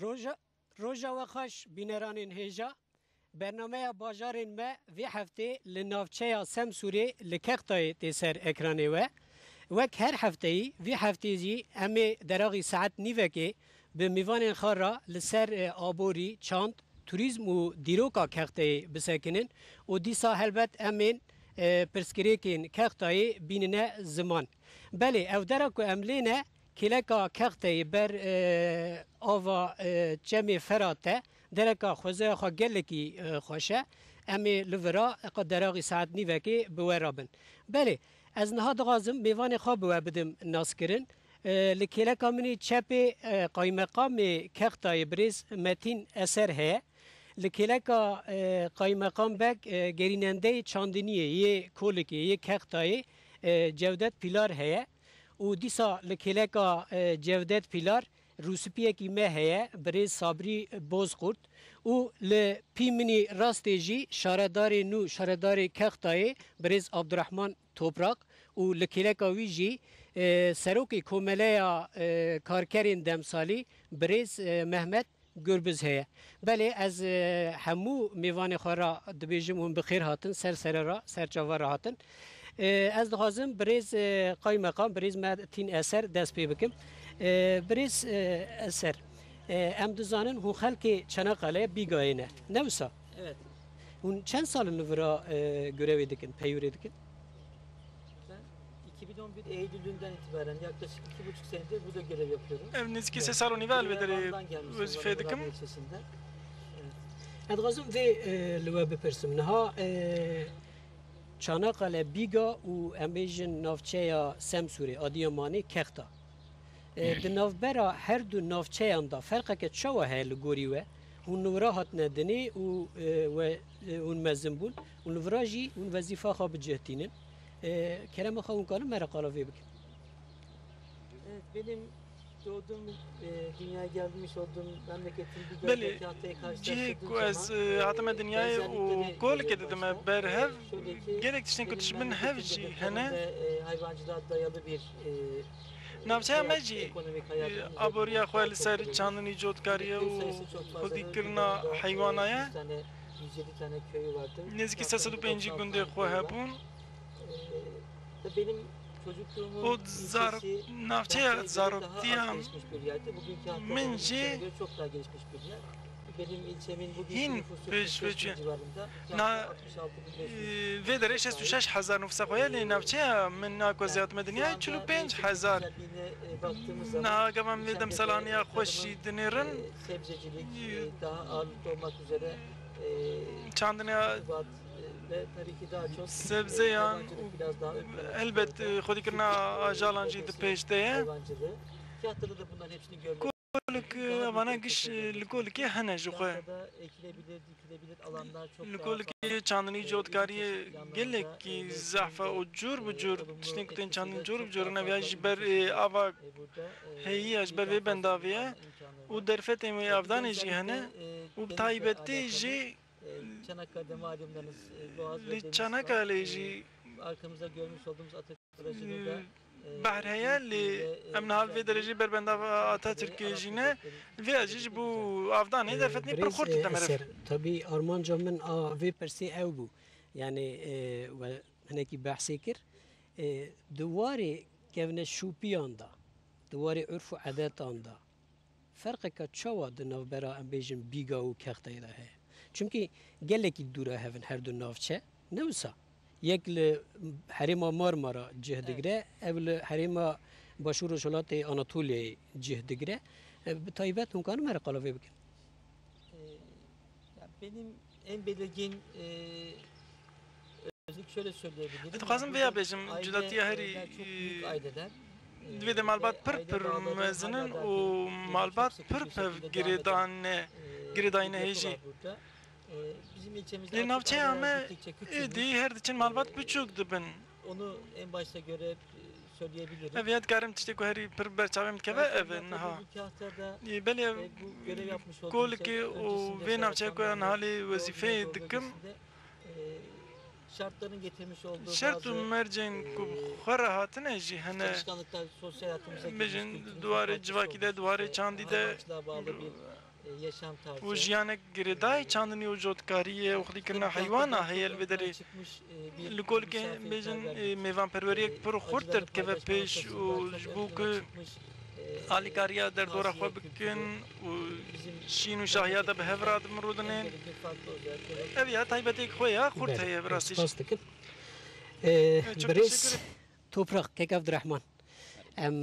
روژا و خوش بینرانین هیجا برنامه باجارین ما وی هفته لنافچه سمسوری لکختای تسر اکرانه وک هر هفته وی هفته زی امی دراغی ساعت نیوکه به میوان خارا لسر آبوری چاند توریزم و دیروکا کخته بسکنن و دیسا هلبت امین پرسکریکین کختای بیننه زمان بله او دراکو املینه کلکا کخته بر آوا جمع فراته درکا خوزه خوا گلکی خوشه امی لورا قدراغی ساعت نیوکی بورابن بله از نهاد غازم میوان خواب بدم ناس کرن لکلکا منی چپ قایمقام کختای بریز متین اثر هه لکلکا قایمقام بک گریننده چاندنیه یه کولکی یه کختای جودت پیلار هه و دیسا لکلکا جودت پیلار روسپیه کی مه هه بریز صابری بوز خورد و لپیمنی راستیجی شاردار نو شاردار کختای بریز عبدالرحمن توبراق و لکلکا ویجی سروکی کوملیا کارکرین دمسالی بریز محمد گربز هه بله از همو میوان خورا دبیجم هم بخیر هاتن سر را سر جوار هاتن از دخوازم بریز قای مقام بریز تین اثر دست پی بکم بریز اثر ام دزانن هون خلک چناقاله بیگاینه نوسا Evet. هون چند سال نورا görevi dikin peyuri dikin Ben 2011 Eylül'ünden itibaren yaklaşık 2,5 senedir burada görev yapıyorum. Evnizki se saloni vel vedere Van'dan gelmiştim, vazife dikim. Van'ın ilçesinde. ادغازم في لوا بپرسم نها چاناقاله بیگا و امیجن نافچه سمسوری آدیامانی کختا دنافبرا هر دو نافچه اندا فرقه که چوا هل گوریوه و نورا هات ندنی و اون مزنبون و نورا جی اون وظیفه خواب جهتینن کرم خواهون کنم مرا قلاوی بکن Evet, benim doğduğum, dünyaya gelmiş olduğum memleketin bir بله gördeki hatayı جی کو karşılaştırdığım از zaman هاتم دنیای و گل که دیدم بر هف gerek tiştin benim kutuşmun hev memleketimde jî de tarım hene ve hayvancılığa dayalı bir navçeya me jî ekonomik hayatımız aboriya xwe li ser çok çandinî cotkarîye û sayısı çok fazla. xwedîkirina heywanaya 107 tane köyü vardır. nêzîkî 305 gundê xwe hebûn Benim çocukluğumun û navçeya zaroktiya min jî çok daha gelişmiş bir yer. Benim ilçemin bugün hin nüfusu pêş 45 veçû civarında. na 66.500 vê derê 66,000 nüfusa xwe ye lê navçeya min na ziyatme dinyayê 45,000 na gevem vê demsalaniya xweş jî dinêrin sebzecilik daha ağırlıklı olmak üzere çandiniya ve tabii ki daha çok sebzeyan biraz daha ön plana elbet xwedîkirina ajalan jî di pêş de ye hayvancılığı. Tiyatroda da bunların hepsini görmek. Golik evana giş li golikê hene ji xwe Tiyatroda ekilebilir, dikilebilir alanlar çok li daha golikê çandinî cotkariyê gelekî zehfe û cur bi cur tiştên ku tên çandin cur bi cur neviya ji ber ava heyî ji ber vê bendaviye û derfetên wê avdanê jî hene û bi taybetî jî Çanakkale'de malumunuz Boğaz ve li Deniz Çanakkale jî arkamızda görmüş olduğumuz Atatürk Barajı'nı da behr heye lê em niha vê derecê berbendava Atatürkê jî ne vê jî ji bo avdanê derfetnê pir xurt dide meriv tabii Armanca min a vê persê ew bû yani ve hinekî behsê kir diwarê kevne şûpiyan da diwarê ûrf û edetan da ferqeka çawa di navbera em bêjin bîga û kexteyê de heye çünkü gelekî dûra hevin her du navçe ne wisa yek li herêma Marmara cih digire ev li herêma Başûr û Şolatê Anatoliye cih digire bi taybet hûn karin mere qalavê bikin benim en belirgin özellik şöyle söyleyebilirim. Dixwazim vêya bêjim cudatiya herî divê de malbat pir pir mezinin û malbat pir pev girêdayîne hê jî lê navçeya me êdî her diçin malbat biçûk dibin onu en başta göre söyleyebilirim. ev ya dikarim tiştê ku herî pir berçavê min dikeve ev e niha belê golikê û vê navçeya ku niha lê wezîfeyê dikim şartların getirmiş olduğu şert û mercên ku xwe re hatine jî hene çalışkanlıklar sosyal hayatımıza bêjin duwarê civakî de duwarê çandî de yaşam tarzı. و ژیانێک گرێدای چاندنی و جۆتکاریە و خودیکردنا حیوانە هەیە لە دەرێ li kolkê bêjin mêvanperweriyek pir xurt derdkeve pêş û ji bo ku alîkariya derdora xwe bikin û şîn û şahiya de bi hev re dimirodinên ev ya taybetêk xwe ya xurt heye bi rastî Spas dikim. çok Birêz teşekkür Toprak Kek Abdurrahman em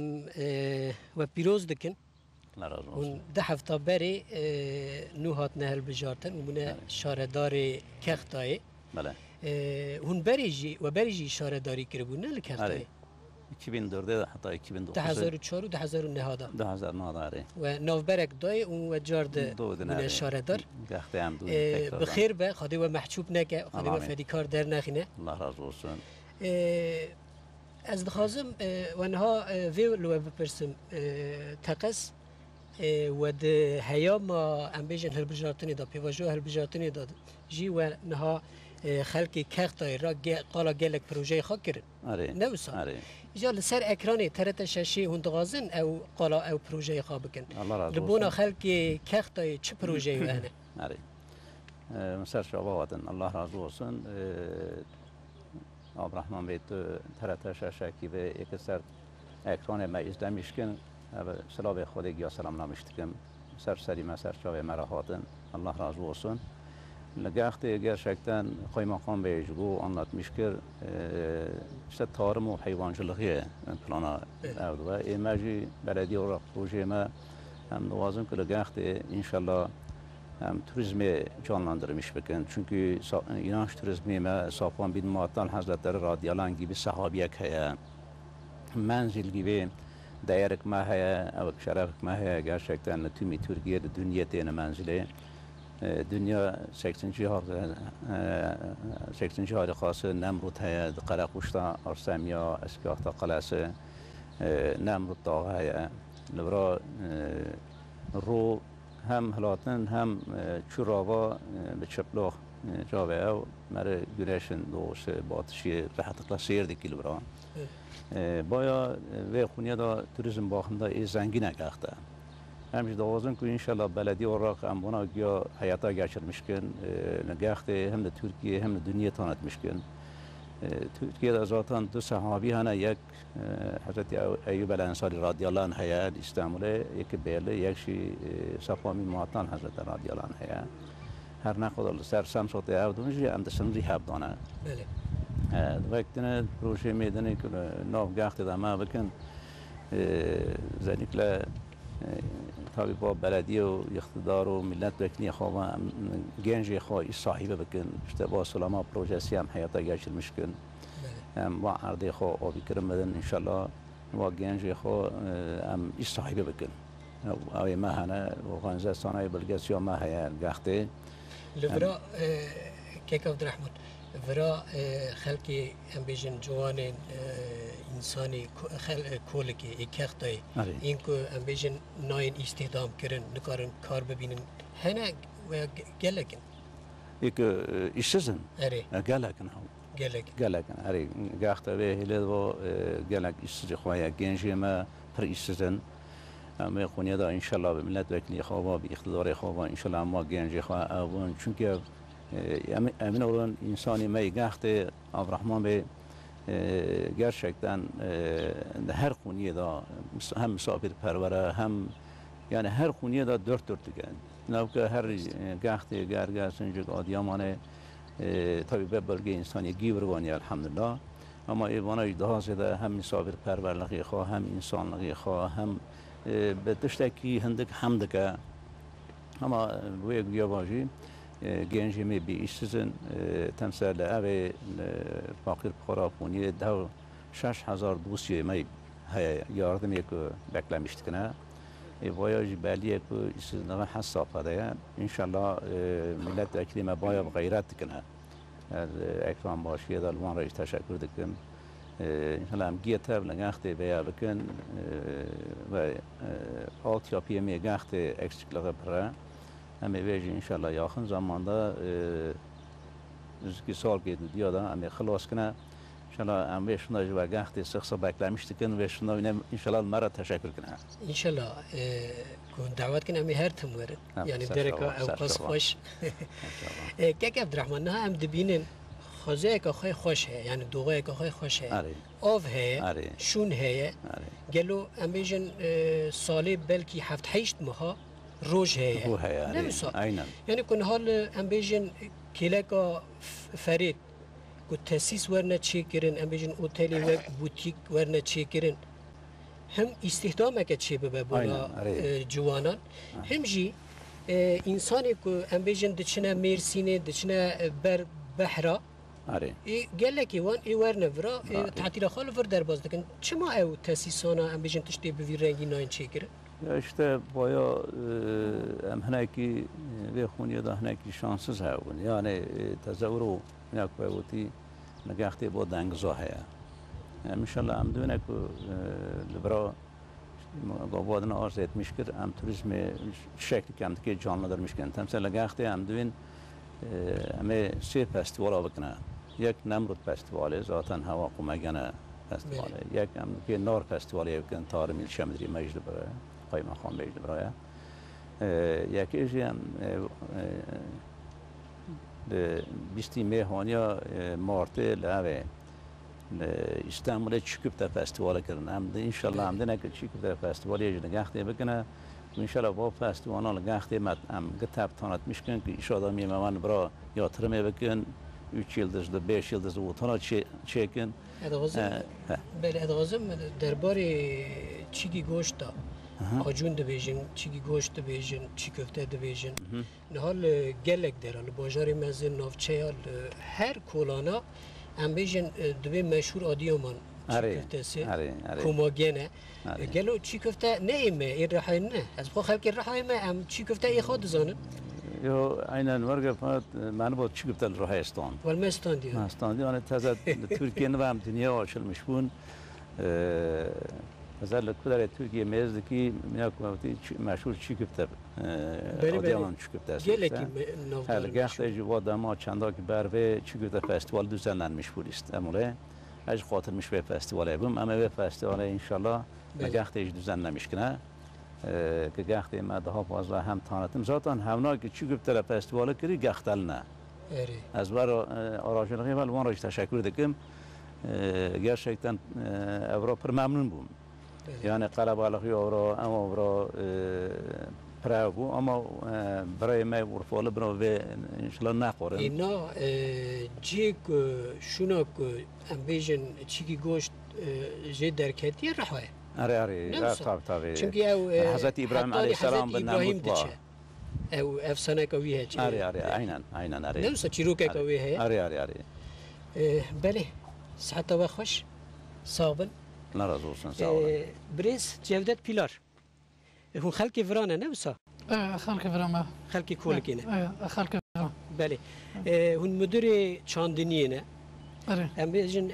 we pîroz dikin Allah razı hûn olsun. di hefta berê nû hatine hilbijartin û bûne şaredarê Kextayê. Bele. Hûn berê jî we berê jî şaredarî kiribûne li Kextayê. 2004'de hatta 2009'da 2004 û 2009 da. 2009'da We navberek dayê û we car de bûne şaredar. Gahte hem du. Bi xêr be xwedê we mehçûb neke, xwedê we Amin. fedîkar dernexîne. Allah razı olsun. Ez dixwazim wenha vê li we bipirsim teqes we di heyama em bêjin hilbijartinê da pêvajoya hilbijartinê da jî we niha xelkê Kextayê ra qala gelek projeyê xwe kirin. Arı. Ne wisa? Arı. Îja li ser ekranê TRT şeşê hûn dixwazin ew qala ew projeyê xwe bikin. Allah razı Li bona olsun. xelkê Kextayê çi projeyê we hene? Arı. Mesela şabavatın Allah razı olsun. Abrahman Bey TRT şaşaki ve ekser ekranı me izlemişken selam ve Xwedê selamlamıştık. Seri mesaj ve merahatın Allah razı olsun. Lagaxtê gerçekten Kaymakam Bey bu anlatmışkır. İşte tarım ve hayvancılığı plana evde ve emerci belediye olarak projeme hem lazım ki Lagaxtê inşallah hem turizmi canlandırmış bakın. Çünkü inanç turizmi me Safwan bin Muattal Hazretleri radyalan gibi sahabiyek heye. Menzil gibi değerlik me heye, evk şerefik me heye gerçekten tümü Türkiye'de dünyetine menzili. Dünya 80 harikası Nemrut heye, Qarakuş'ta Arsamiya, Eskahta Qalası, Nemrut Dağı heye. Libra رو هم هلاتن هم چوراوا به چپلاخ جاوه او مره گرشن دوش باتشی رحت قصیر دیکی لبران بایا و خونیا دا توریسم باخنده ای زنگینه گخته همش دوازن که انشالله بلدی وراق هم بنا گیا حیاتا geçirmişken نگخته هم de Türkiye hem de dünya tanıtmışken Türkiye'de zaten dü sahabi hana yek Hazreti Eyyub el-Ensari radiyallahu anh heye İstanbul'e yeki belli yekşi Safwan bin Muattal Hazreti radiyallahu anh heye her ne kadar ser samsot evdunuz ya hem de sınırı hebdana vaktine proje meydana ki nav gahte da ma bakın özellikle tabi با belediye و iktidar و milletvekili خواهی genci خواهی sahibi bakın işte bu sulama projesi hem hayata geçirmişken hem bu ardı خواهی abi kirmeden inşallah bu genci خواهی hem iş sahibi bakın abi mahane organizasyonel bölgesi ya mahaya gahte Libra Kek Abdurrahman Vera xelkê em bêjin ciwanên însanî kolekê ê Kextayê yên ku em bêjin nayên îstihdam kirin nikarin kar bibînin hene we gelekin İlk işsizin erê gelekin gelek gelekin erê gahte ve hele bu gelek işsiz xwaya genci me pir işsizin ama konuya da inşallah milletvekili xwa bi iktidarı xwa inşallah ama genci xwa avun çünkü emin olun insani meygahte Abrahman Bey gerçekten her konuda hem misafirpervere hem yani her konuda dört dörtlük yani. Navka her gahte gergersincik Adıyaman'e tabi be bölge insani givrvani elhamdülillah ama bana daha ziyade hem misafirperverliği xwa hem insanlığı xwa hem به تشتکی هندک همدکه اما بوی گیاواجی گنجی می بی ایشتن تمثال اوی فقیر خرابونی ده 6000 دوسیه می هی یاردمی که بکلمشت کنه ویاج بالیه که ایشتن حساب داره ان شاء الله ملت اکلیم بایا غیرت کنه اکرام باشیه دلوان رایج تشکر دکم İnşallah giyete bile gahte veya bakın ve altyapıya mı gahte eksikliğe para ama veci inşallah yakın zamanda 2 sal gidiyor da ama خلاص کنه İnşallah em ve şuna jiva gahti sıksa beklemiştikin ve şuna yine inşallah mara teşekkür kına. İnşallah davet kine em her tim verin. Yani dereka ev qas xoş. Kek Abdurrahman ne em dibinin خزه که خواهی خوش هست یعنی دوغه که خواهی خوش هست آف هست شون هست گلو امیجن سالی بلکی هفت هشت ماه روز هست نمیسا یعنی کن حال امیجن کله که فرید که تسیس ورنه چی کرن امیجن اوتلی و بوتیک ورنه چی کرن هم استخدامه که چی ببه بولا جوانان هم جی انسانی که امیجن دچنه مرسینه دچنه بر بحرا گله کی وان ای ورنه ورا تعطیل خال ور در باز دکن چما او تاسیسانا ام بیشن تشتی به رنگی ناین چیکر işte baya em heneki ve xuniya da heneki şanssız havun yani tezavuru yak veti negahti bo dangzo haya inşallah em dönek libra gavadına arz etmiştir em turizmi şekli kemdeki canlandırmışken temsil negahti em dön ame سه فستیوالا بکنه یک نمرود فستیواله ذاتن هوا قمگنه فستیواله یک هم که نار فستیواله بکن تارمیل شمدری مجد برای قایم خان مجد برای یکیشی هم بیستی مهانیا مارته لعوه استانبول چیکوب تا فستیواله کردن هم ده انشالله هم ده نکه چیکوب تا فستیواله یه نگهته بکنه انشالله با فستیوالا نگهته مد هم گتاب تانت میشکن که ایشادا میمون برا yatırım bakın 3 yıldızlı 5 yıldızlı otana çekin. Böyle edgazım derbari çiki goşta acun da bejin çiki goşta bejin çiğ köfte de bejin. Nihal gelek der al bajari mezin navçeyal her kolana em bejin dve meşhur adiyaman çiğ köftesi kumagene. Gelo çiğ köfte ne ime irrahay ne? Az bu halk irrahay mı em çiğ köfte ihad zanın. Yo aynen varga fakat ben bu çıkıptal Rahayistan. Valmestan diyor. Mahstan diyor. Yani tezat Türkiye'nin ve dünya açılmış bun. Özellikle kadar Türkiye mezdeki miyakvati meşhur çıkıptal. Adiyaman çıkıptal. Geleki her gahte civada ma çandaki berve çıkıptal festival düzenlenmiş bu liste. Amore az katılmış ve festival yapım ama ve festival inşallah gahte düzenlenmiş kine. که گختی ما ده ها پازده هم تانتم زاتان همنا که چی گفت در فستیوال کری گختلنا از بر آراجلقی ول وان راج تشکر دکم gerçekten Avrupa memnun bu. Yani kalabalık Avrupa ama Avrupa prav bu ama برای ما ورفاله برای و انشالله نخورم. اینا جیک شونک ام بیشن چیکی گوشت جی درکتی رحوه. آره طبعا چونکه او حضرت ابراهیم علیه السلام به نمود با او افسانه کویه چه aynen نمیشه چیروکه کویه آره بله ساعت و خوش صابن الله razı olsun sağ olun بريس جودت بيلار هو خلق فرانه نمسا خلق فرانه خلق كولكينه خلق فرانه بله هون مدير چاندنينه ام بيجن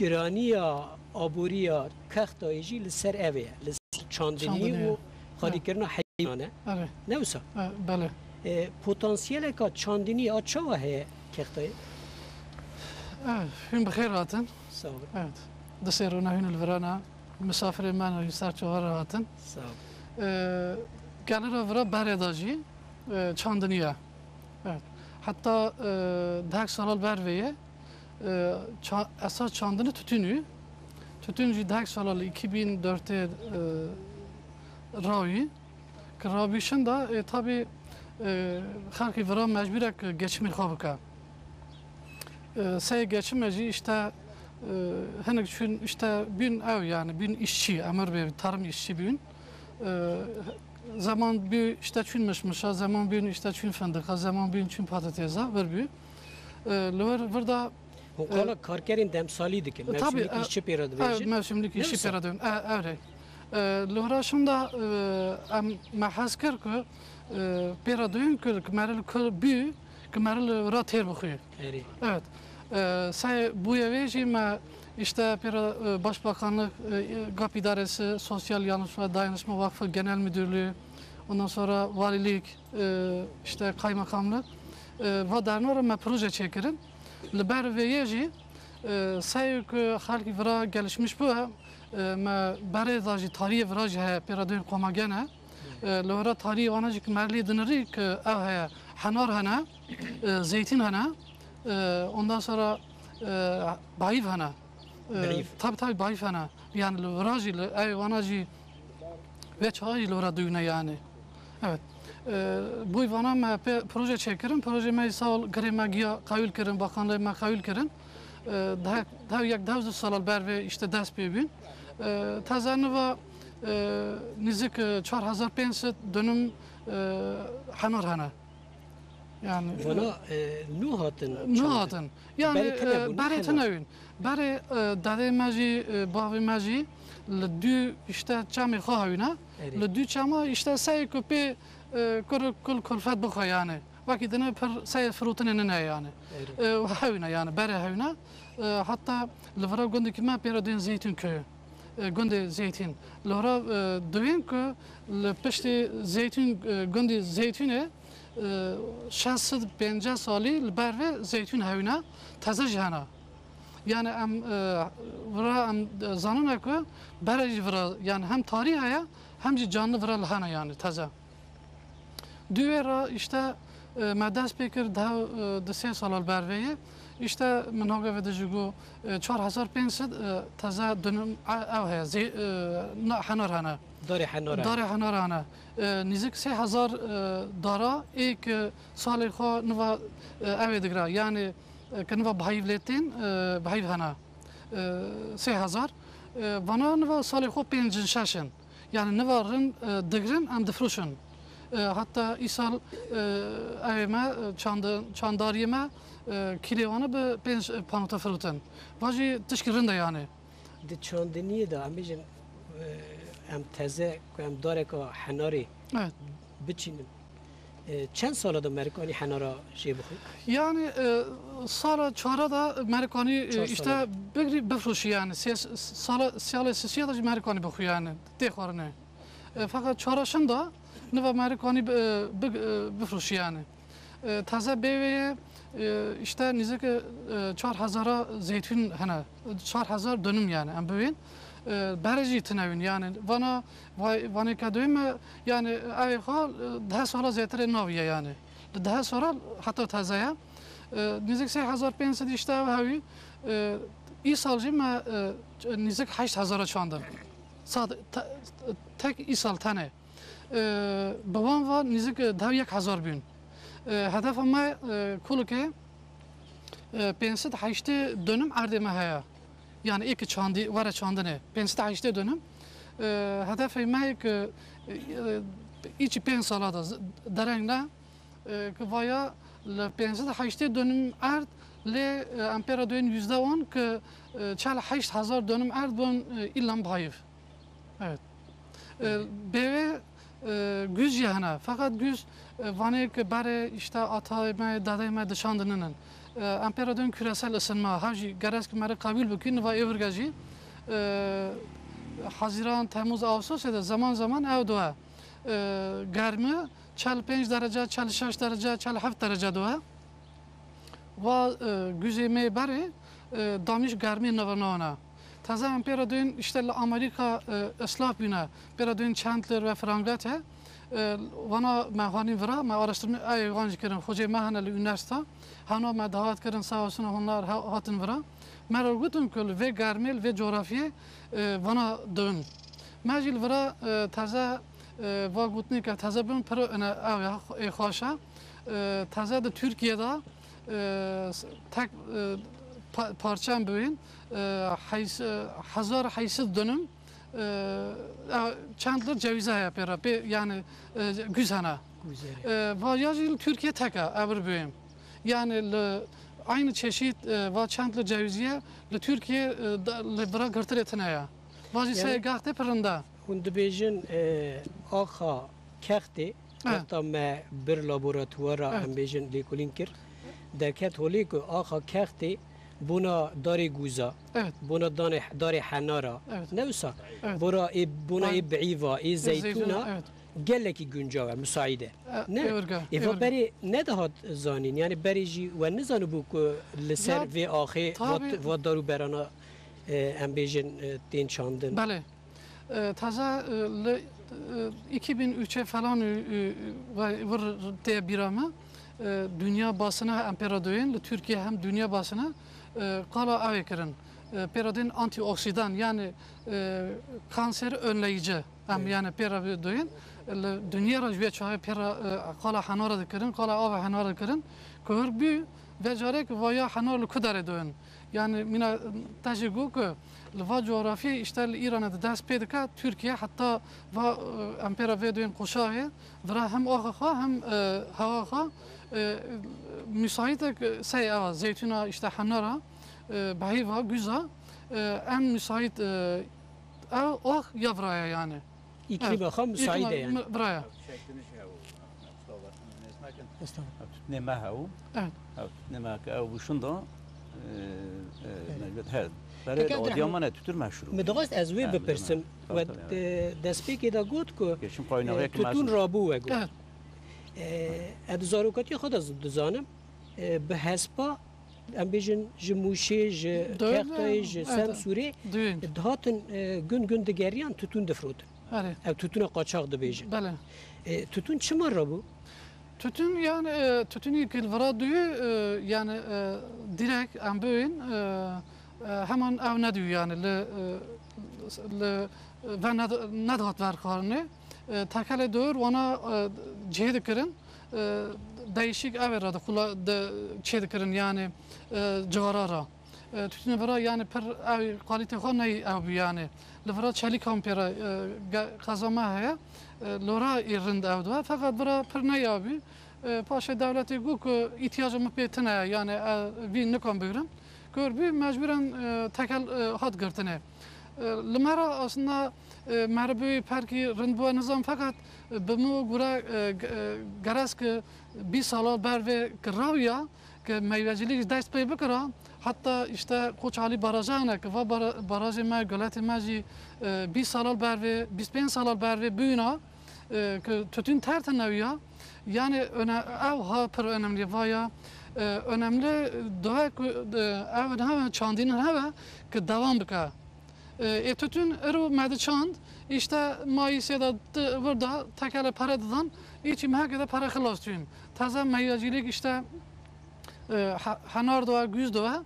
گرانیا آبوریا کختایجی لسر اوه چاندنی و خالی کردن حیوانه نوسا بله پتانسیل که چاندنی آچه و هی کختای هم بخیر هاتن صابر دسیرونا هون الورانا مسافر من و یسار چهار هاتن صابر گلر ورا برداجی چاندنیه حتی دهک سال برویه esas çandını tütünü. Tütüncü dek salalı 2004'te ravi. Ravişin de tabi halkı veren mecburek geçimi kabıka. Sey geçimeci işte henek için işte bin ev yani bin işçi emir bir tarım işçi bin. Zaman bir işte çünmüşmüşa, zaman bir işte çün fındıka, zaman bir çün patatesa ver bir. Burada Hukala karkerin demsali dikin. Mevsimlik işçi peyradı verecek. Mevsimlik işçi peyradı. Evet. Lühra şunda mahaz kır ki peyradıyın ki kemeril kır büyü kemeril ra ter bakıyor. Evet. Say bu eveci ma işte Başbakanlık GAP İdaresi Sosyal Yanlış ve Dayanışma Vakfı Genel Müdürlüğü ondan sonra valilik işte kaymakamlık ve dernora ma proje çekirin. Liber ve yeji sayık halki vira gelişmiş bu ma bare daji tarihi vira je peradön komagene lora tarihi wana jik merli dinri ki ev heye hanar hana zeytin hana ondan sonra bayif hana tabi bayif hana yani lora ji ev wana ji ve çayı lora duyuna yani evet bu ivana me proje çekirim proje me sal gremagiya kayül kirin bakanlığı me kayül kirin daha yak daha salal berve işte ders bebin tazanı ve nizik 4500 dönüm hanar hana yani Vana nuhatın yani bari tenevin bari dade maji bavi maji لدو işte çamı khayına لدو çama işte say köpe kul kulfat bu yani vakitine per say frutunun ne yani hayına yani bari hayına hatta levra gondi ki ma peradin zeytin köyü gondi zeytin levra dövün ki peşte zeytin gondi zeytine şahsız 50 sali berve zeytin hayına taze jana yani vra zanına ki beraj vra yani hem tarihe hem de canlı vra lahana yani taze. Düvera işte medas pekir daha de 3 sal berveye işte من هاگه وده جگو 4500 taze dönüm ev heye hanar hana. Dare hanar hana. Nizik 3000 dara ilk sali kha nva ev digra yani کنوا بهایی ولتین بهایی هنا 3000 وانا نوا سال خو 5 ششن یعنی نوارن دگرن ام دفروشن hatta isal ayma çandariyeme kilevana be 5 panota frutan vaji tışkırın da yani de çandiniye de amicin em teze em dare ka hanari evet biçinin چند ساله da Amerikani hanara şey bakıyor? Yani sala çara da Amerikani işte bir befroşu yani sala siyada Amerikani bakıyor yani tekrar fakat çaraşın da ne var Amerikani befroşu yani taze beveye işte nizik 4000 zeytin hana 4000 dönüm yani am bevin برجی تنوین یعنی وانی کدوم یعنی اوی خال 10 سال زیتر نویه یعنی 10 سال حتی تازه نزدیک 3500 işte هاوی ای سال جیم نزدیک 8000 چاندم tek ای سال تنه babam var نزدیک 1000 bin hedef ama kulu ki 508 dönüm erdeme haya yani ilk çandı var çandı ne 508 dönüm hedefi mek içi 5 salada derengde ki vaya 508 dönüm erd le ampera dön %10 ki çal 8000 dönüm erd bun illan bayif evet beve güz yana fakat güz vane ki bare işte atayma dadayma dışandının ampera dön küresel ısınma havji gereç ki meri kabil bükün ve övrgeci Haziran, Temmuz, Ağustos ya da zaman zaman ev doğa germi 45 derece, 46 derece, 47 derece doğa ve güzeme bari damış germi navana taze ampera dön işte Amerika ıslah bina ampera dön Chandler ve Frankfurt وانا مهانی ورا ما araştırma ayıgancı kırın hoca mahaneli üniversite hano ma davet kırın sağ olsun onlar hatın ورا meral gutun kul ve garmel ve coğrafya vana dön majil ورا taze va gutni ka taze bun pro ana ay xoşa taze de Türkiye'de tek parçam bugün hazar haysiz dönüm Chandler cevize yapıyor yani güzana. Ve Türkiye teka ever büyüm. Yani aynı çeşit ve Chandler ceviziye Türkiye bıra gırtır etine ya. Vazise gahte pırında. Hundubejin ağa kekti. Hatta me bir laboratuvara ambejin likulinkir. Derket holik ağa kekti. Buna dari guza, buna dari hanara, nefsa, buna بعیوا ای زیتونا geleki güncava müsaide. Ne? Evrga. Eva beri ne daha zanin yani berici ve ne zanı bu ku liser Ya, ve ahi tabii. vat daru berana embejin den çandın. Bale. Taza 2003'e falan var diye bir ama dünya basına emperadoyun Türkiye hem dünya basına kala avekirin. Perodin antioksidan yani kanseri önleyici hem yani perodin dünya rajve çay pera kala hanara dikirin kala ava hanara dikirin körbü ve jarek vaya hanarlı kudare doyun. Yani mina tajigu ki va coğrafi işte İran'da ders pedika Türkiye hatta va empera vedoyun koşağı vra hem oha hem hava müsait seyava zeytuna işte hanara bahiva güza en müsait oh yavraya yani. İklim aha müsaide yani. Buraya. Ne mahavu? Evet. Ne mahavu bu şunda her. Böyle odiyamana tütür meşhur. Medrast ez wê bipirsim ve destpêkê da got ku Geçim kaynağı tutun rabû we got. Evet. Ev zarokatî xwe de dizanim bi hespa em bêjin ji Mûşê ji Textayê ji Semsûrê Düğün. dihatin gün digeriyan tutun difrotin. Evet. Ev tutuna qaçaq dibêjin. Bele. Tutun çima rabû? Tütün yani tütünü kilvara düğü yani direkt amböğün hemen ev ne diyor yani ve ne dağıt ver karnı takale doğur ona cihd kirin değişik ev aradı kula cihd yani civarara tütünü vara yani per ev kalite xo ne ev yani levra çelik ampera kazama heye lora irrind evde fakat vara per ne abi paşa devleti guk ihtiyacımı betine yani bir ne kan bugün görbü mecburen tekel hat girtine limara aslında merbi perki rindbu nizam fakat bimu gura garas ki bir sala ber ve gravya ki meyvecilik dest pey bikra hatta işte Koç Ali barajına ki va barajı me galati maji bir sala ber ve 25 sala ber ve büyüna ki tütün terteneviya yani ev ha per önemli vaya önemli daha ev ha çandinin hava ki devam bika tütün ero mede çand işte mayısı da burada tekele para dadan içim herkese para xalas tüyün taze meyvecilik işte hanar doğa güz doğa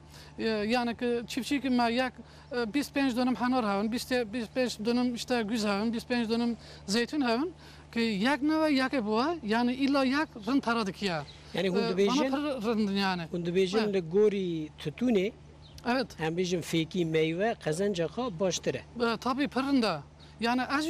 yani ki çiftçi ki yak 25 dönüm hanar havun 25 dönüm işte güz havun 25 dönüm zeytin havun ki yak ne var yak bu yani illa yak rın para dikiya Yani hundubêjin yani hundubêjin li gorî tutûnê evet em bêjin fêkî meyve qezenca xwe baştir e. Tabii pırında. Yani az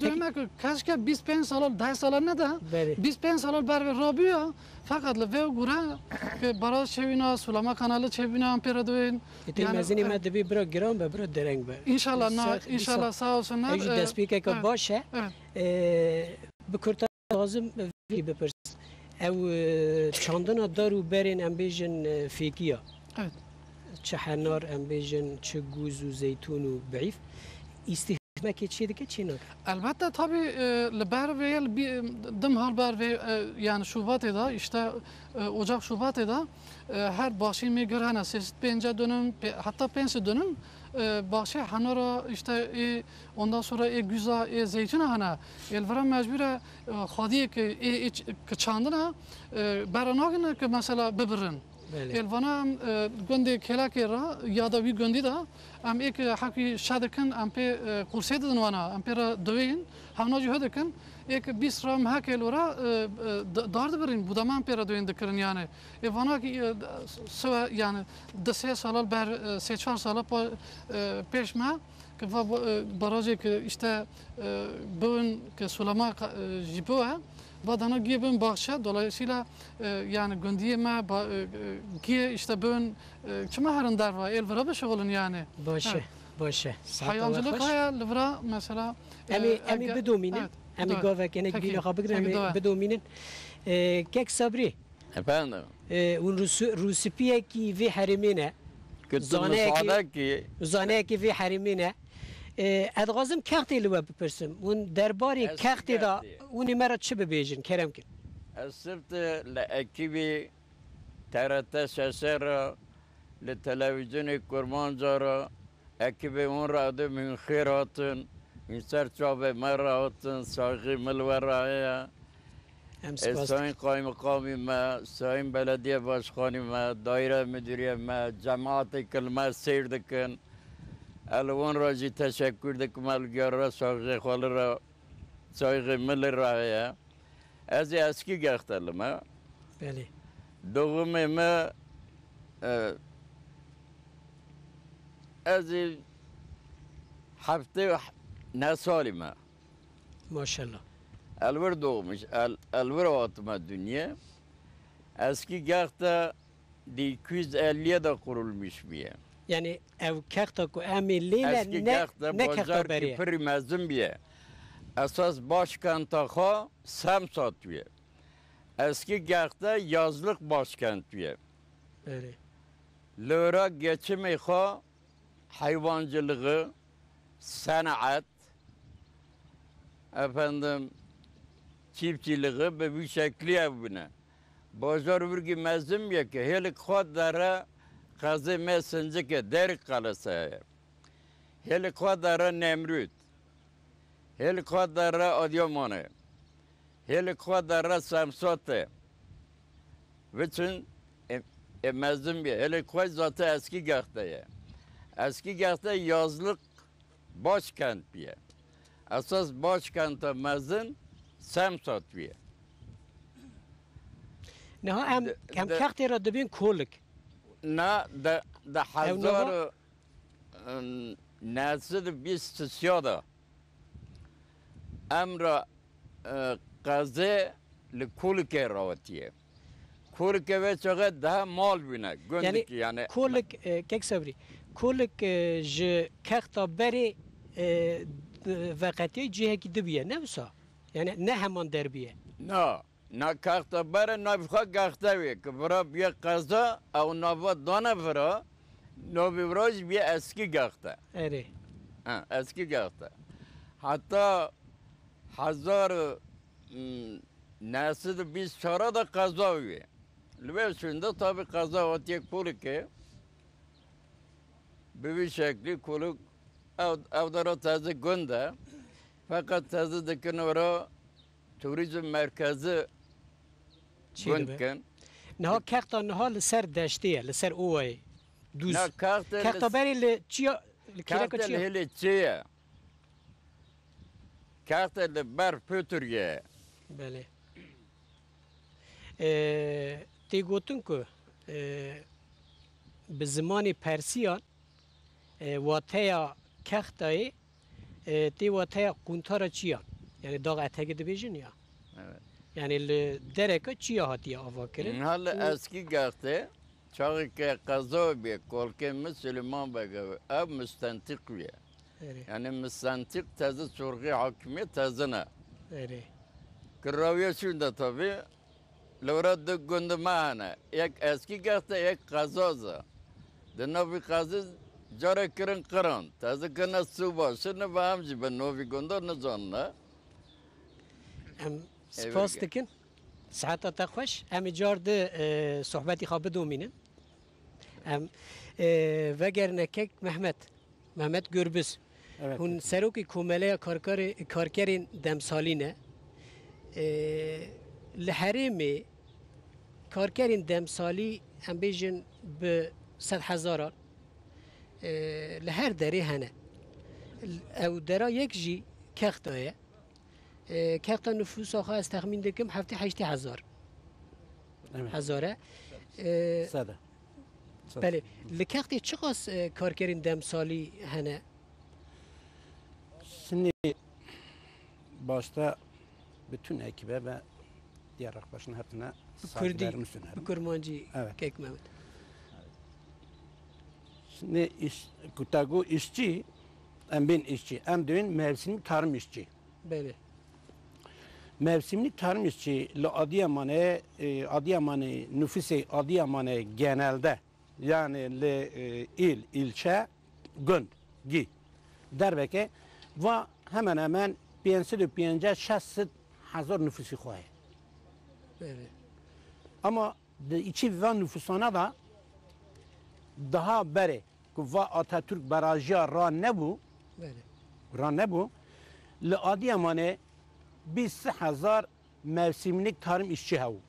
dövmek keşke 25 salar 10 salar ne de Beri. 25 salar berve Rabia fakat ve gura ki baraj çevina sulama kanalı çevina amperadoyun Eti mezini me dibî bira giran be bira dereng be. inşallah sağ olsunlar. Ew jî destpêkeke baş e. Bi Kurtan lazim vî bipirsin. Ew çandina dar û berên em bêjin fêkiya. Evet. Çi henar em bêjin çi gûz û zeytûn û beîf. İstihmekê çê dike çê nake. Elbette tabii li ber ve dim hal ber ve yani Şubat'ta da işte Ocak Şubat'ta da her bahçe mi görene 5 dönüm hatta 5 dönüm bahçe hanara işte ondan sonra güza zeytin hana elvera mecbure hadiye ki çandına beranagına ki mesela bibirin elvana göndi kelakera ya da bir göndi da am ek haki şadekin am pe kurse dedin vana am pe döveyin havnacı hödekin ek bisram hakel ora dardı birin bu da am pe döveyin dikirin yani vana ki sıva yani dese salal ber 4 sala peşme ki barajı ki işte bugün ki sulama jiboğa Badana giyben bahçe dolayısıyla yani gündiyeme giye işte bugün kime herın derva elvera bir şoğulun yani. Başı. Hayvancılık haya livra mesela. Emi bidominin. Emi gavek enek bile kabıgır emi bidominin. Kek sabri. Efendim. Un Rusipiye ki vi harimine. Zane ki Zane ki vi harimine. ادغازم کختی لو بپرسم اون درباری از کختی دا کختی. اونی مرا چه ببیجن کرم کن السبت لأكيبي TRT سسر للتلفزيون كرمان زارا أكيبي من رأده من خيراتن من سرچاب مراتن ساقي ملورايا هم سپاس ساين قائم مقامي ما ساين بلدية باشخاني ما دائرة مديرية ما جماعة كلمة سير دكن الوان راجي تشكر دكم الجارة ساقي خالرا ساقي ملورايا از اسکی گختلم بله دوم ما از هفته نسالی ما ماشاءالله الور doğmuş الور atma dünya eski gahta 250'ye de kurulmuş bir yer. yani ev kekta ku emi lile Eski ne gahta ne kekta bazar beriye ki mezun bir yer. Esas başkenta ha Samsat bir yer. Eski gahta yazlık başkent bir yer. bele Lora geçimi ha hayvancılığı, sanat, efendim çiftçiliği ve bir şekli evine. Bazar bir mezun ya ki helik khodara kazı mesinci ki derik kalasa. Helik khodara Nemrut. Helik khodara Adıyaman'ı. Helik khodara Samsat'ı. Bütün mezun bir helik khod zaten eski gahtaya. Eski gahta yazlık başkent bir yer. Esas başkente mezun Samsat bir yer. ne ha em hem de- kekti ra dibin kolik Na da hazar nasıl bir stüdyoda emra kaze likulke ravatiye. Kulke ve çok daha mal bina. Gündük yani. kolik kek sabri kolik ji kekta beri vakati cihe ki dibiye ne vsa yani ne hemen derbiye Na kalkta bare na bırak kalkta ve kıvra bir kaza au na va dana vıra na bir bir eski kalkta. eri Ha eski kalkta. Hatta hazar nasıl bir sonra da kaza ve. Ve şimdi tabi kaza otiye kulike. Bir şekli kuluk avdara taze günde. Fakat taze dükkan ora turizm merkezi çi dibe gündken. ne ha kekta ne ha li ser deştiye li ser ovay düz Na kartel kekta beri li çiya li kireka kartel çiya hele çiye. Kartel ber pötürge. بله تی گوتن که به زمان پرسیان واتیا کختای تی واتیا قنتارا چیان یعنی داغ اتگی دبیجن یا Evet. yani dereka çiya hatiye ava kirin Hala eski gahte çağırke kaza bir kolke Müslüman begavi ev müstentik bir. eri Yani müstentik tezi sorgu hakimiyet tezine. eri Kıraviye şunda tabi. Lora da gündemane. Ek eski gahte ek kazaza. Dına bir kazı jara kirin kıran. Tezi kına su başını bağımcı ben novi gündar ne zanna. ام سپاس دکن ساعت تا خوش ام جار ده صحبتی خواب دومینن ام وگر نکک محمد گربز Evet. هون سروکی کومله کارکرین دمسالینه لحرمی کارکرین دمسالی ام بیجن به 100,000 لهر دری هنه او درا یک جی کختایه کاخت نفوس آخه از تخمین دکم هفته 8,000 Evet. هزاره Sada. بله لکاختی چقاس کارکرین دمسالی هنه Şimdi başta bütün ekibe ve diğer arkadaşların hepsine کردی saygılarımı sunuyorum. بکرمانجی Evet. کیک محمد Şimdi Kutagu işçi, hem ben işçi, hem de mevsimlik tarım işçi. بله Mevsimlik tarım işçi Adıyaman'ı nüfusu Adıyaman'ı genelde yani il, ilçe, gün, gi. derbeke ve hemen hemen 550-600 nüfusu koyuyor. Evet. Ama içi ve nüfusana da daha beri ve Atatürk barajı ra ne bu? Evet. Ra ne bu? Li Adıyaman'e 20,000 mevsimlik tarım işçi havu.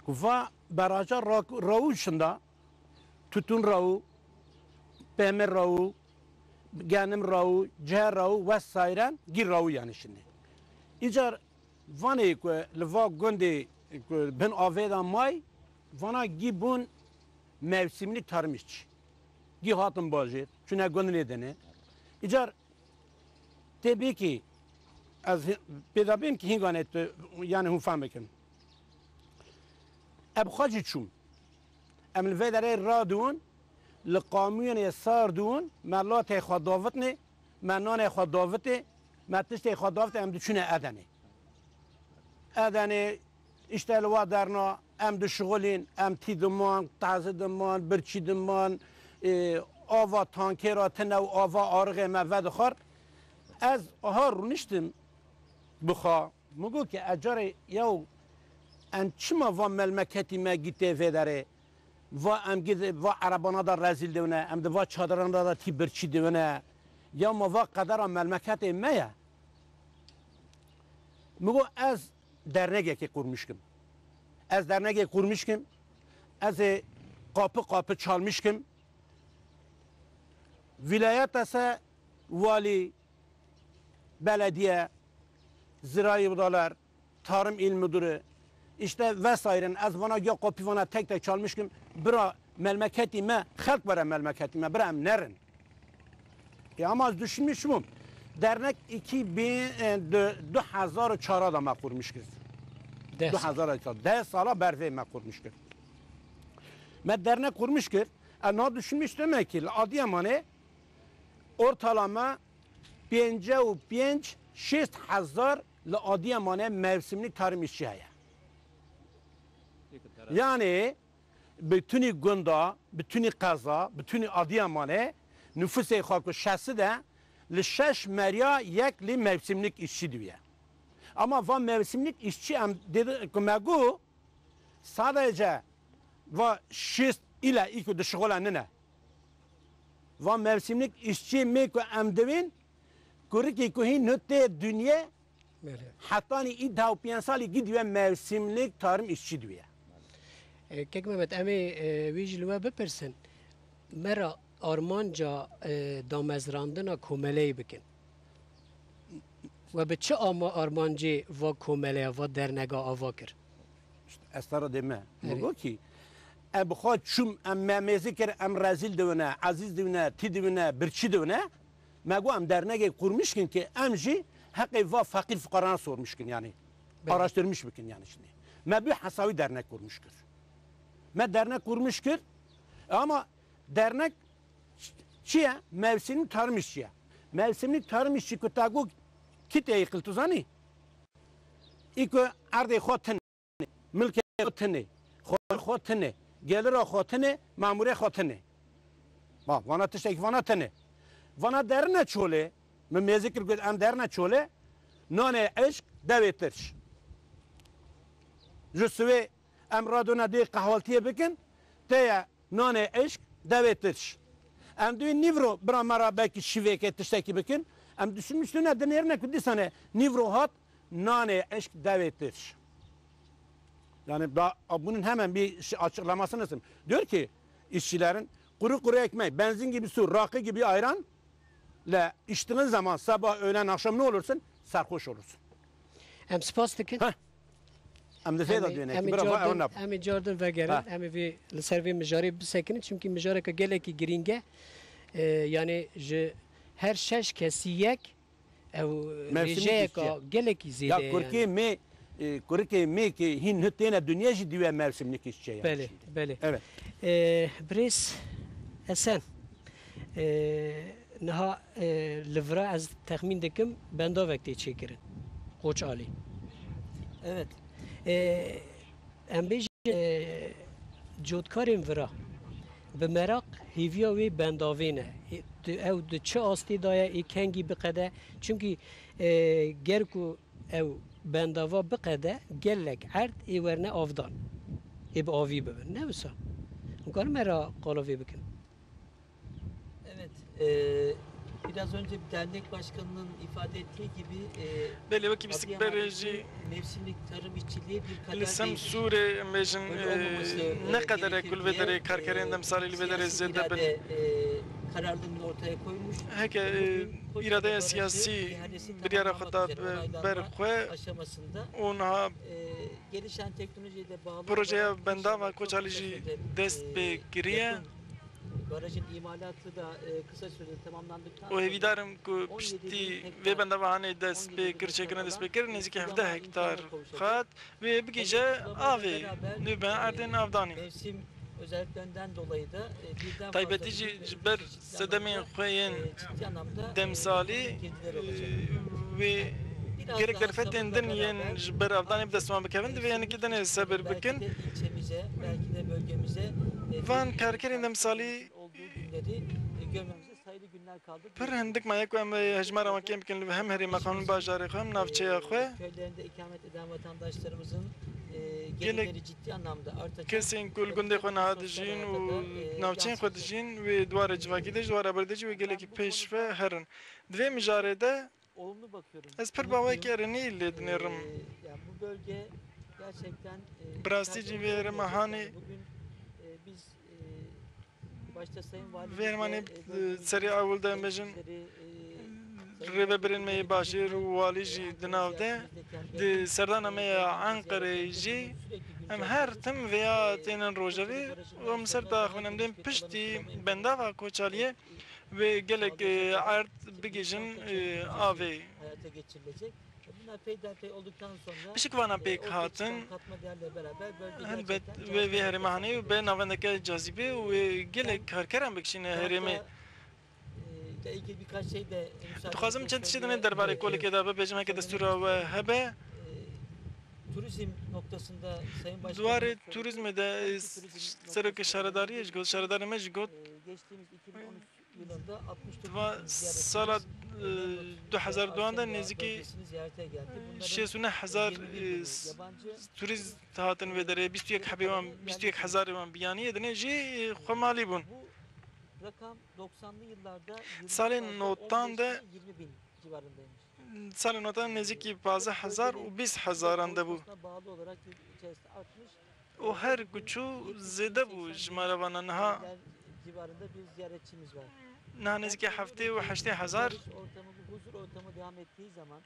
Ve barajı ravuşunda tütün ravu, pemer ravu, genim ravu, cihar ravu vesaire gir ravu yani şimdi. İcar vane ku leva gondi ben aveda may vana gibun mevsimlik tarım işçi. Gi hatın bajir. Çünkü gondi nedeni. İcar tabii ki az pedabim ki hinganet yani hum fahmekim. Abxacı çum. Emel vedere radun لقانون ساردون ملات خداوتنه منان خداوته متشت خداوت ام دچونه ادنه ادنه اشتلوا درنا ام د شغلین ام تیدمان تعزدمان برچیدمان آوا تانکرات نو آوا آرغ مود خار از ها رونشتم بخا مگو که اجار یو ان چما و ملمکتی ما گیته وداره و ام گید و عربانا دا رزیل دونه ام د و چادران دا تیبرچی دونه یا ما و قدر ملمکت میا مگو از درنگه که قرمشکم از درنگه قرمشکم از قاپı çalmışkım vilayet ise vali belediye zirai budalar tarım il müdürü işte vesaire az bana ya kapı bana tek çalmışkım bira memleketime halk bara memleketime bira nerin ama az düşünmüşüm dernek 2004 da kurmuşuz 2004 10 sala berve kurmuşuz ben dernek kurmuşuz ana düşünmüş demek ki Adıyaman'e ortalama 5,5-6,000 Adıyaman'e mevsimlik tarım işçi haya. Yani bütün Gunda, bütün Kaza, bütün Adıyaman'e nüfusu halkı şahsı da 6 merya yekli mevsimlik işçi diyor. Ama bu mevsimlik işçi dedi ki sadece ve 6 ile ilk dışıgılanı ne? Ve mevsimlik işçi mi ki emdivin kurik ki nütte dünya hatta ni iddia piyasali gidiyor mevsimlik tarım işçi diyor. Kek Mehmet emi vijilwe bipirsin. Mera armanca damezrandına komeleyi bikin. Ve biçi ama armancı ve komeleye ve dernega avakir. Estara deme. Mogo ki ابخواد چوم ام ممزی کر ام رزیل دونه عزیز دونه تی دونه برچی دونه مگو ام درنگه kurmuş ki امجی حق و فقیر فقران sormuş ki yani araştırmış bikin yani şimdi. Me bir hasavi dernek kurmuştur. Me dernek kurmuştur ama dernek çiye mevsimlik tarım işçiye. Mevsimlik tarım işçi kutagu kite yıkıltuzani. İko arde khotne mülke khotne khotne gelir khotne mamure khotne. Bak vana tiştek vana tane. Vana derne çole me mezikir gud am derne çole nane eşk davettir. Jusve emraduna de kahvaltıya bikin te nane eşk davettir. Am düğün nivro bra mara belki şiveke tişteki bikin am düşünmüştün ne yerine kudisane nivro hat nane eşk davettir. Yani bunun hemen bir açıklamasını istedim. Diyor ki işçilerin kuru ekmek, benzin gibi su, rakı gibi ayran ile içtiğin zaman sabah, öğlen, akşam ne olursun? Sarhoş olursun. Em spas dikin. Em de feyda diyene. Em Jordan ve gelen, em vi servi mijari bisekini çünkü mijari ka geleki giringe yani her şeş kesiyek ev rejeye ka geleki zide. Ya kurki mi kurki mi ki hin hüttene dünya diye mevsimlik işçi yani. Beli, beli. Evet. Bris esen naha livra az tahmin dikim benda vakti çekirin. Koç Ali. Evet. Em bej codkarên vira bi merak hîviya wê bendavê ne. Ew di çi astê daye ê kengî biqede. Çünkü ger ku ew bendava biqede gelek erd ê werne avdan. Ê bi avî bibin. Ne wisa? Karim era qalavê bikin. Evet, biraz önce dernek başkanının ifade ettiği gibi Belli vaki bisik bereci mevsimlik tarım işçiliği bir kader Lisem değil. Sure mejin ne kadar kul vedere karkeren demsali vedere zede ben Kararlılığını ortaya koymuş. heke irade siyasi bir yere hatta berxwe aşamasında onha gelişen teknolojiyle bağlı projeye bendava koçalıcı dest be giriye barajın imalatı da kısa sürede tamamlandıktan o evidarım ku pişti ve bendava hani dest be girçekine dest be gir nezik 17 hektar xat ve bir gece avi nüben erdin avdani mevsim özelliklerinden dolayı da birden taybetici ber sedemin xoyen ciddi anlamda demsali ve gerek derfetin din yen ber avdani bir desman bekevin ve yani kiden seber bekin ilçemize belki de bölgemize van karkerin demsali olduğu günleri görmemize sayılı günler kaldı. پر هندک ما یک و هم هجمار ما کم کن هم هری مقام باجاری خواهم نافچه خو Köylerinde ikamet eden vatandaşlarımızın gelirleri ciddi anlamda artacak. kesin kul günde خو نهادجین و نافچین خودجین و دوار جواکی دش دوار بردجی و گله کی پیش و هرن دوی مجارده Olumlu bakıyorum. از پر باوی کرنی لیدنرم Yani bu bölge gerçekten براستیجی و رمهانی bugün biz başta Sayın Valim vermani seri avulda mejin رببرین می باشیر و والیجی دناوده دی سردان می انقره جی هم هر تم ویا تینن روجوی و هم سر داخلم دیم پشتی بنده و کوچالیه و گلک عرض بگیجن آوی hayata geçirilecek. Bunlar peyderpey olduktan sonra بشک وانا پیک هاتن katma değerle beraber bölge البت gerçekten و هر مهانی و به نوندک جاذبه و گلک هر کرم بکشین هرمی ile ilgili birkaç şey de تخوازم چند چیزی درباره کلی که دابه بجمع که دستور و هبه turizm noktasında Sayın Başkanım دوار توریسم ده سرک شهرداری گل شهرداری مج گل geçtiğimiz 2013 yılında 69 و سال 2002 ده نزدیکی bölgesini ziyarete geldi. Bunların 600,000 yabancı توریست هاتن و داره 21 حبیوان 21,000 وان بیانیه دنه جی خمالی بون bu rakam 90'lı yıllarda سال 90 ده 20 bin civarındaymış. سال 90 نزدیکی 15,000 و 20,000 انده بو Olmasına bağlı olarak yıl içerisinde artmış. و هر کوچو زده بو جماره وانا نها Civarında bir ziyaretçimiz var. نه نزدیکی هفته و 8,000 Barış ortamı, bu huzur ortamı devam ettiği zaman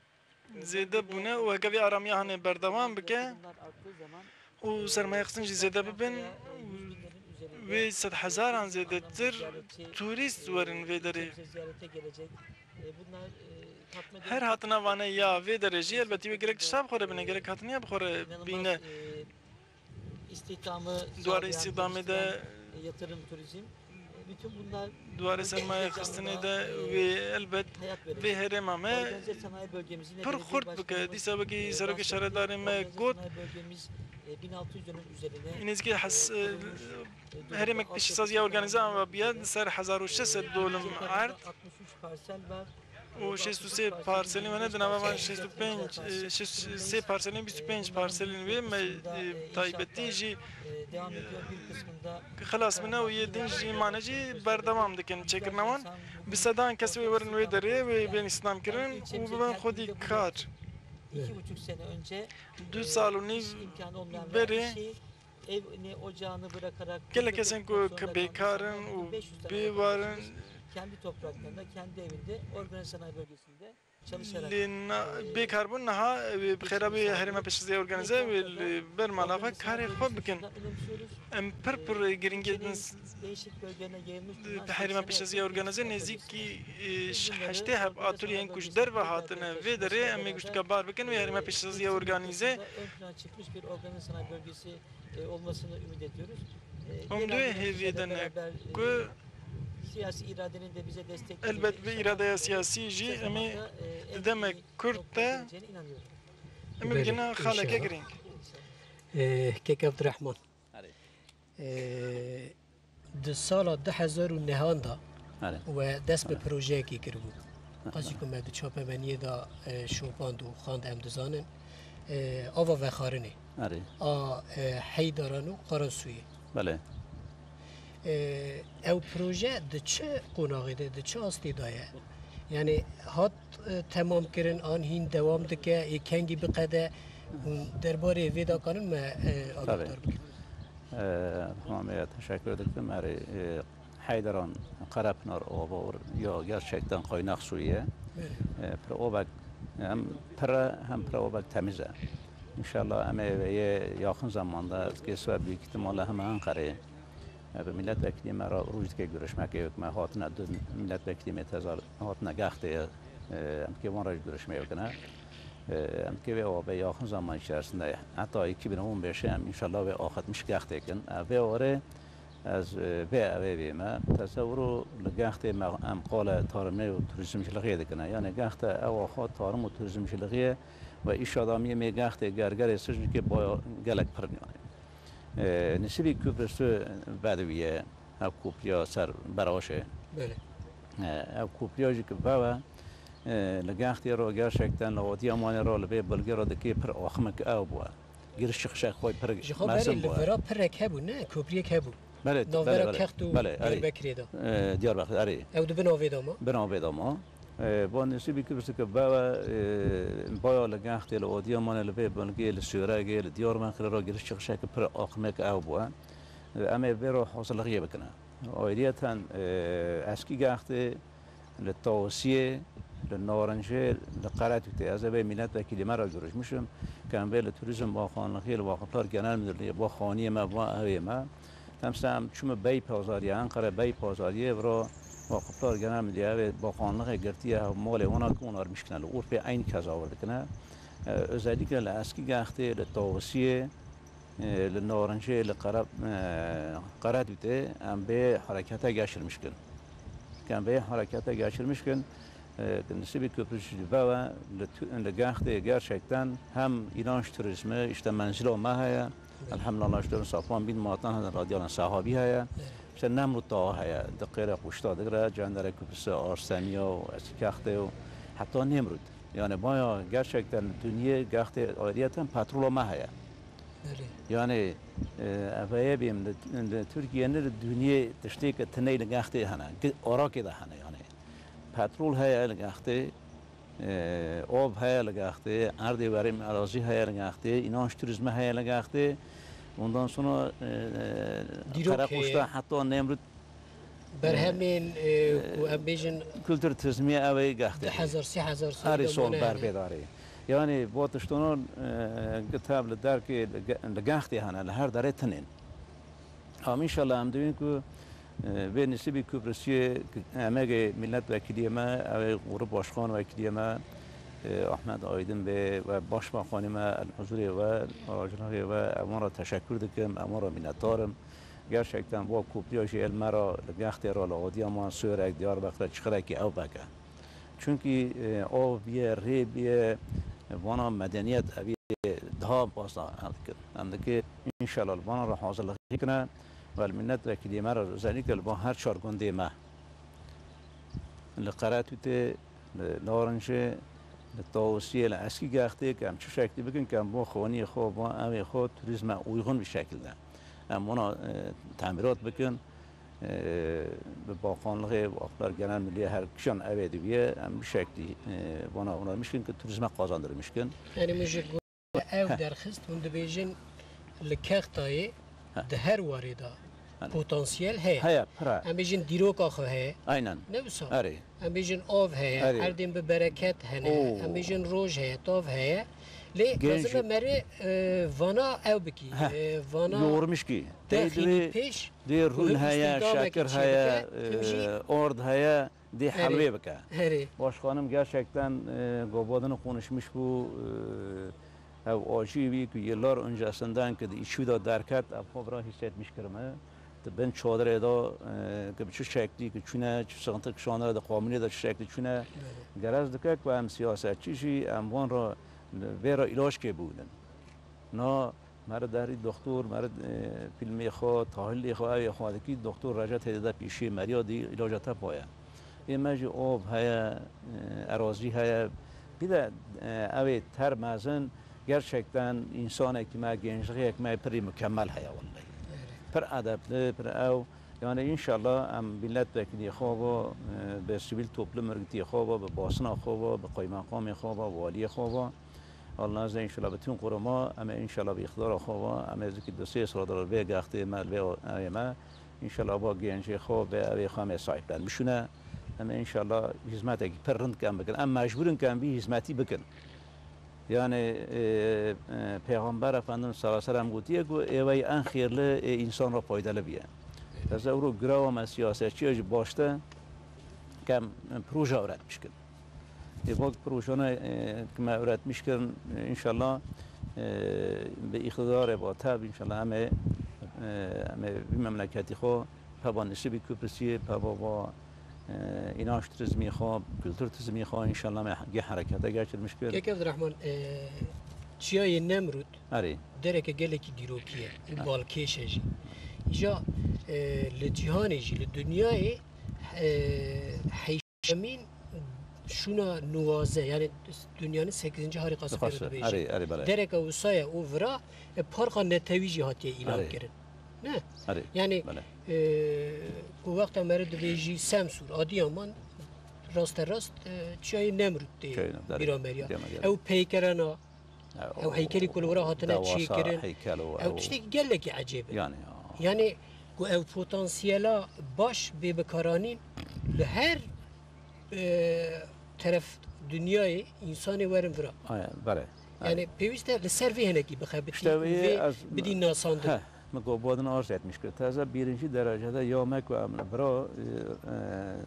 زده بونه و هکوی آرامی هنه بردوام بکه bunlar arttığı zaman و سرمایه قسم جی زده ببین و 100,000 an زده تر توریست ورن و داره ziyarete gelecek. Bunlar katma هر هاتنا وانه یا و داره جی البته و گرک شب خوره بینه گرک هاتنیا بخوره بینه istihdamı دواره استخدامه ده yatırım, turizm. Bütün bunlar دواره سرمایه قسطنه ده و البته hayat و verecek. هرمامه Organize sanayi bölgemizin پر خورد بکه دیسا بگی سرک شهرداری ما گود bölgemiz 1600 dönüm üzerine اینزگی حس هرمک پیش سازی ارگانیزه و بیاد سر 1600 دولم عرض 63 parsel var. و 63 پارسلی منه دنبال من 63 پارسلی 25 پارسلی و ما تایبتی جی Devam ediyor bir kısmında خلاص منه و یدین جی مانه جی بردمام دکن چکرنوان بسدان کسی ورن و داره و بین اسلام کرن و ben خودی کار 2,5 sene önce 2 سال و نیم imkanı olmayan beri kişi evini ocağını bırakarak gele kesin ku bekarın u bevarın kendi topraklarında, kendi evinde organize sanayi bölgesinde çalışarak لين بيكار بنها بخرابي هرمه بشزي اورجانيزه بالملاقه كاري خو بكن önemsiyoruz. ام پر پر گرینگه Değişik bölgelerine yayılmış bulunan بحرمه بشزي اورجانيزه نزيكي حشته هب اتولين كوش در و هاتنه و دره ام گوشت كبار بكن و هرمه بشزي اورجانيزه ön plana çıkmış bir organize sanayi bölgesi olmasını ümit ediyoruz. هم دو هيفيدن كو siyasi iradenin de bize destek البت به اراده سياسي جي امي دم كرت inanıyorum. امي بجنا خالك جرينج كيك عبد الرحمن د سال 2009 دا آره و دست به پروژه کی کرد بود قصدی که مد چاپ منی دا شوپاند و خواند ام دزانن آوا و خارنه آره حیدران و قرنسوی بله او پروژه د چه قناغی ده د چه استی دایه یعنی هات تمام کردن آن هین دوام دکه یکنگی بقده درباره ویدا کنن ما آگاهدار بکن همه teşekkür ederim. Haydaran Karapınar Ovaur ya gerçekten kaynak suyu. Ovak hem ovak temize. İnşallah ve yakın zamanda kesve büyük ihtimalle hem Ankara'ya ve milletvekili mera Rujt'e görüşmek yok. Ma hatına milletvekili metazar hatına gahte ki var görüşmeye yok ne. Ki ve yakın zaman içerisinde hatta 2015'e inşallah ve akıtmış gahtekın ve oraya از به ما تصوروا لقاخت ما ام قال تارمه و توریسم شلقیه دکنه یعنی قاخت او خاط تارم و توریسم شلقیه و ایش آدمی می قاخت گرگر سجن که با گلک پرنیانه نسبی کبرس بدویه او کوپیا سر براشه بله او کوپیاجی که بابا لقاختی رو gerçekten لوادی امان رو لبه بلگی رو دکی پر آخمک او بوا گیرش شخص خوی پر مثلا بوا لورا پر کبو نه کوپری کبو بله نوورا کختو بکری دا دیاربکر آره او دو بناوی داما بناوی داما با نسبی که برسه که بایا لگاختی لوادی امان لبه بلگی لسیراگی دیاربکر رو گیرش شخص پر آخمک او بوا اما برو حاصل غیه بکنه عادیتا اسکی گاخته للتوصیه للنارنجه لقراتي از به ملت وکیل مرا جورش میشم که ام به توریسم با خانگی و واقعا گنال میدلی با خانی ما با اوی ما تمسام چون بی پازاری انقره بی پازاری برا واقعا گنال میدلی با خانگی گرتی مال اونا که اونا میشکنن اور به عین کذا آورد کنه özellikle لاسکی گاخته للتوصیه للنارنجه لقراتي ام به حرکت geçirmişkin كان به حرکت geçirmişkin نسبی köprüsü ve لگاخته gerçekten hem İranş turizmi işte menzil o mahaya elhamdülillah işte safan bin matan radyalan sahabi haya işte Nemrut Dağı haya dikire kuşta dikire Candere Köprüsü Arseniya ve Eskikakte ve hatta Nemrut yani baya gerçekten dünya gahte ayrıyeten petrol mahaya yani eveye bim Türkiye'nin dünya tiştik teneyle gahte hana Irak'ta da hana yani petrol haya لگاخته آب haya لگاخته ارض وریم اراضی haya لگاخته ایناش توریسم haya لگاخته ondan sonra Karakoş'ta hatta Nemrut برهمین و امبیجن kültür turizmi eve gahte 1000 هر سال بربداری yani bu tuştunun kitab der ki لگاخته hana her dare tinin ama inşallah am diyor ki به نسبی کبرسی همه ملت وکیلی ما غروب باشخان وکیلی ما احمد آیدن به و باشخان ما الحضور و راجنه و اما را تشکر دکم اما را minnettarım gerçekten bu کوپیاش علم را لگاخت را لعادی ما سوره دیار بخره چخره کی او بکه çünkü o bir bir bana medeniyet abi daha fazla andaki inşallah bana ra hazırlık ikna والمنت وكيل مرة زانيك البحر شاركون ديما لقراتوتي لورنجة للتوصية لأسكي جاختي كم شو شكل بكن كم بو خواني خو بو أمي خو توريزم ويغون بالشكل ده أم أنا تعميرات بكن بباقانلغي وأقدر جنان ملي هر كشان أبدي بيه أم بشكل وانا مشكن كتوريزم قازندر مشكن يعني مش أو درخست من دبيجن لكختاي ده هر وارده پتانسیل هست. ام بیشتر دیروک آخه هست. اینن. نبسا. آره. ام بیشتر آب هست. اردیم به برکت هنه. ام بیشتر روز هست. تاف هست. لی مثلا مره وانا او بکی. وانا. یورمش کی. داخلی پیش. دی رون هیا، شکر هیا، آرد هیا، دی حلوه بکه. هری. باش خانم gerçekten گوبادن konuşmuş bu. آجیبی که یلار اونجاستندن که ایشو دا درکت افخابرا hissetmiş کرمه ben çadır eda که چه شکلی که چونه چه سنت کشانه دا قانونی دا چه شکلی چونه گرز دکه که هم سیاستچیشی اموان را ویرا علاج که بودن نه مرد داری دکتر مرد فیلمی خو تحلیل خو اوی خودکی دکتر رجعت هدیده پیشی مریادی علاجات پایا ایماجی آب هیا اراضی هیا بیده اوی تر مازن gerçekten insan ekmeği, gençlik ekmeği peri mükemmel haya vallahi. Per adaplı, per ev. Yani inşallah milletvekili خوابا به سیویل توپلم مرگتی خوابا به باسنا خوابا به قایمقام خوابا والی خوابا الله نزد انشالله بتون قرما اما انشالله به اقدار خوابا اما از کی دو سه سال در به گخته مال به اما انشالله با گنج خواب به اوی خام صاحبان میشونه اما انشالله hizmet کی پرند کم بکن اما مجبورن کم بی hizmeti بکن yani Peygamber Efendimiz sallallahu aleyhi ve sellem gutiye ki evay en hayırlı insan ra faydalı biye. Tezevru gravama siyasetçi başta kem proje öğretmişkin. Bak projeni kime öğretmişkin inşallah به اقتدار با تاب ان شاء الله همه به مملکتی خو پا نسبی کپرسی پا با ایناش ترزمی خو کلتور ترزمی خو ان شاء الله ما حرکت گرچه مشکل که عبدالرحمن چیای نمرود اری درک گلکی دیروکیه بالکیشه جی جا لجهانی جی لدنیای حیشمین شونا نوازه یعنی دنیای 8. هاریقاس کرده بیشه درک اوسای اوورا پارقا نتویجی هاتی اعلام کرد نه یعنی کو وقت مرد بیجی سمسور آدیامان راست چای نمرود دی بیرامریا او پیکرنا او هیکلی کلورا هاتنا چی کرن او تشتی گلکی عجیبه یعنی کو او پتانسیلا باش به بکارانین لهر طرف دنیای انسانی ورم ورا بله yani peviste le servi heneki bixebeti بدی ناسانده مگو بودن آرز etmiş ki taze birinci derecede yamek ve bra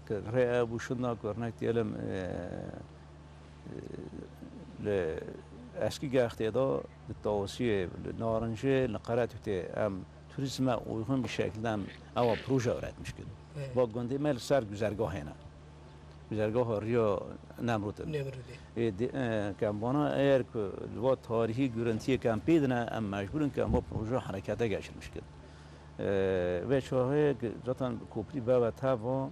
که رأی بوشنا کرنک دیلم ل اسکی گخته دا توصیه نارنجه لقرات ته ام توریسم uygun bir şekilde ama proje öğretmiş ki. Bak göndemel ser güzergah hena. Güzergah Riyo Nemrut. Kan bana eğer ki bu tarihi görüntüye kan pedine am mecburun kan bu proje harekete geçirmiş ki. Ve şöyle zaten kopri ve tava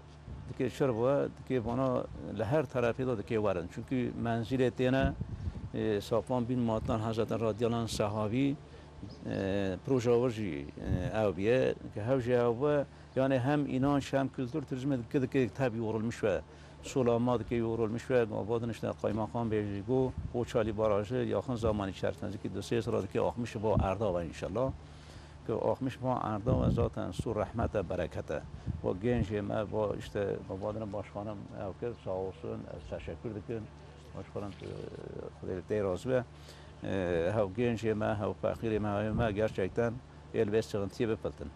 ki şurada ki bana her tarafı da ki varın. Çünkü menziletine Safvan bin Muattan Hazreti Radiyallahu Sahavi proje varji abiye ki havji avva yani hem inanç hem kültür turizmi ki tabi yorulmuş ve Sulamat ki yorulmuş ve abadın işte Kaymakam Beycigo o Çali Barajı yakın zaman içerisinde ki 2 sırada ki akmış bu Arda var inşallah ki akmış bu Arda ve zaten su rahmete berekete ve gençime bu işte abadın başkanım evkir sağ olsun teşekkür ederim başkanım Kudret Razı ve hav gençime hav fakirime gerçekten elbette sıkıntıya bepeltin.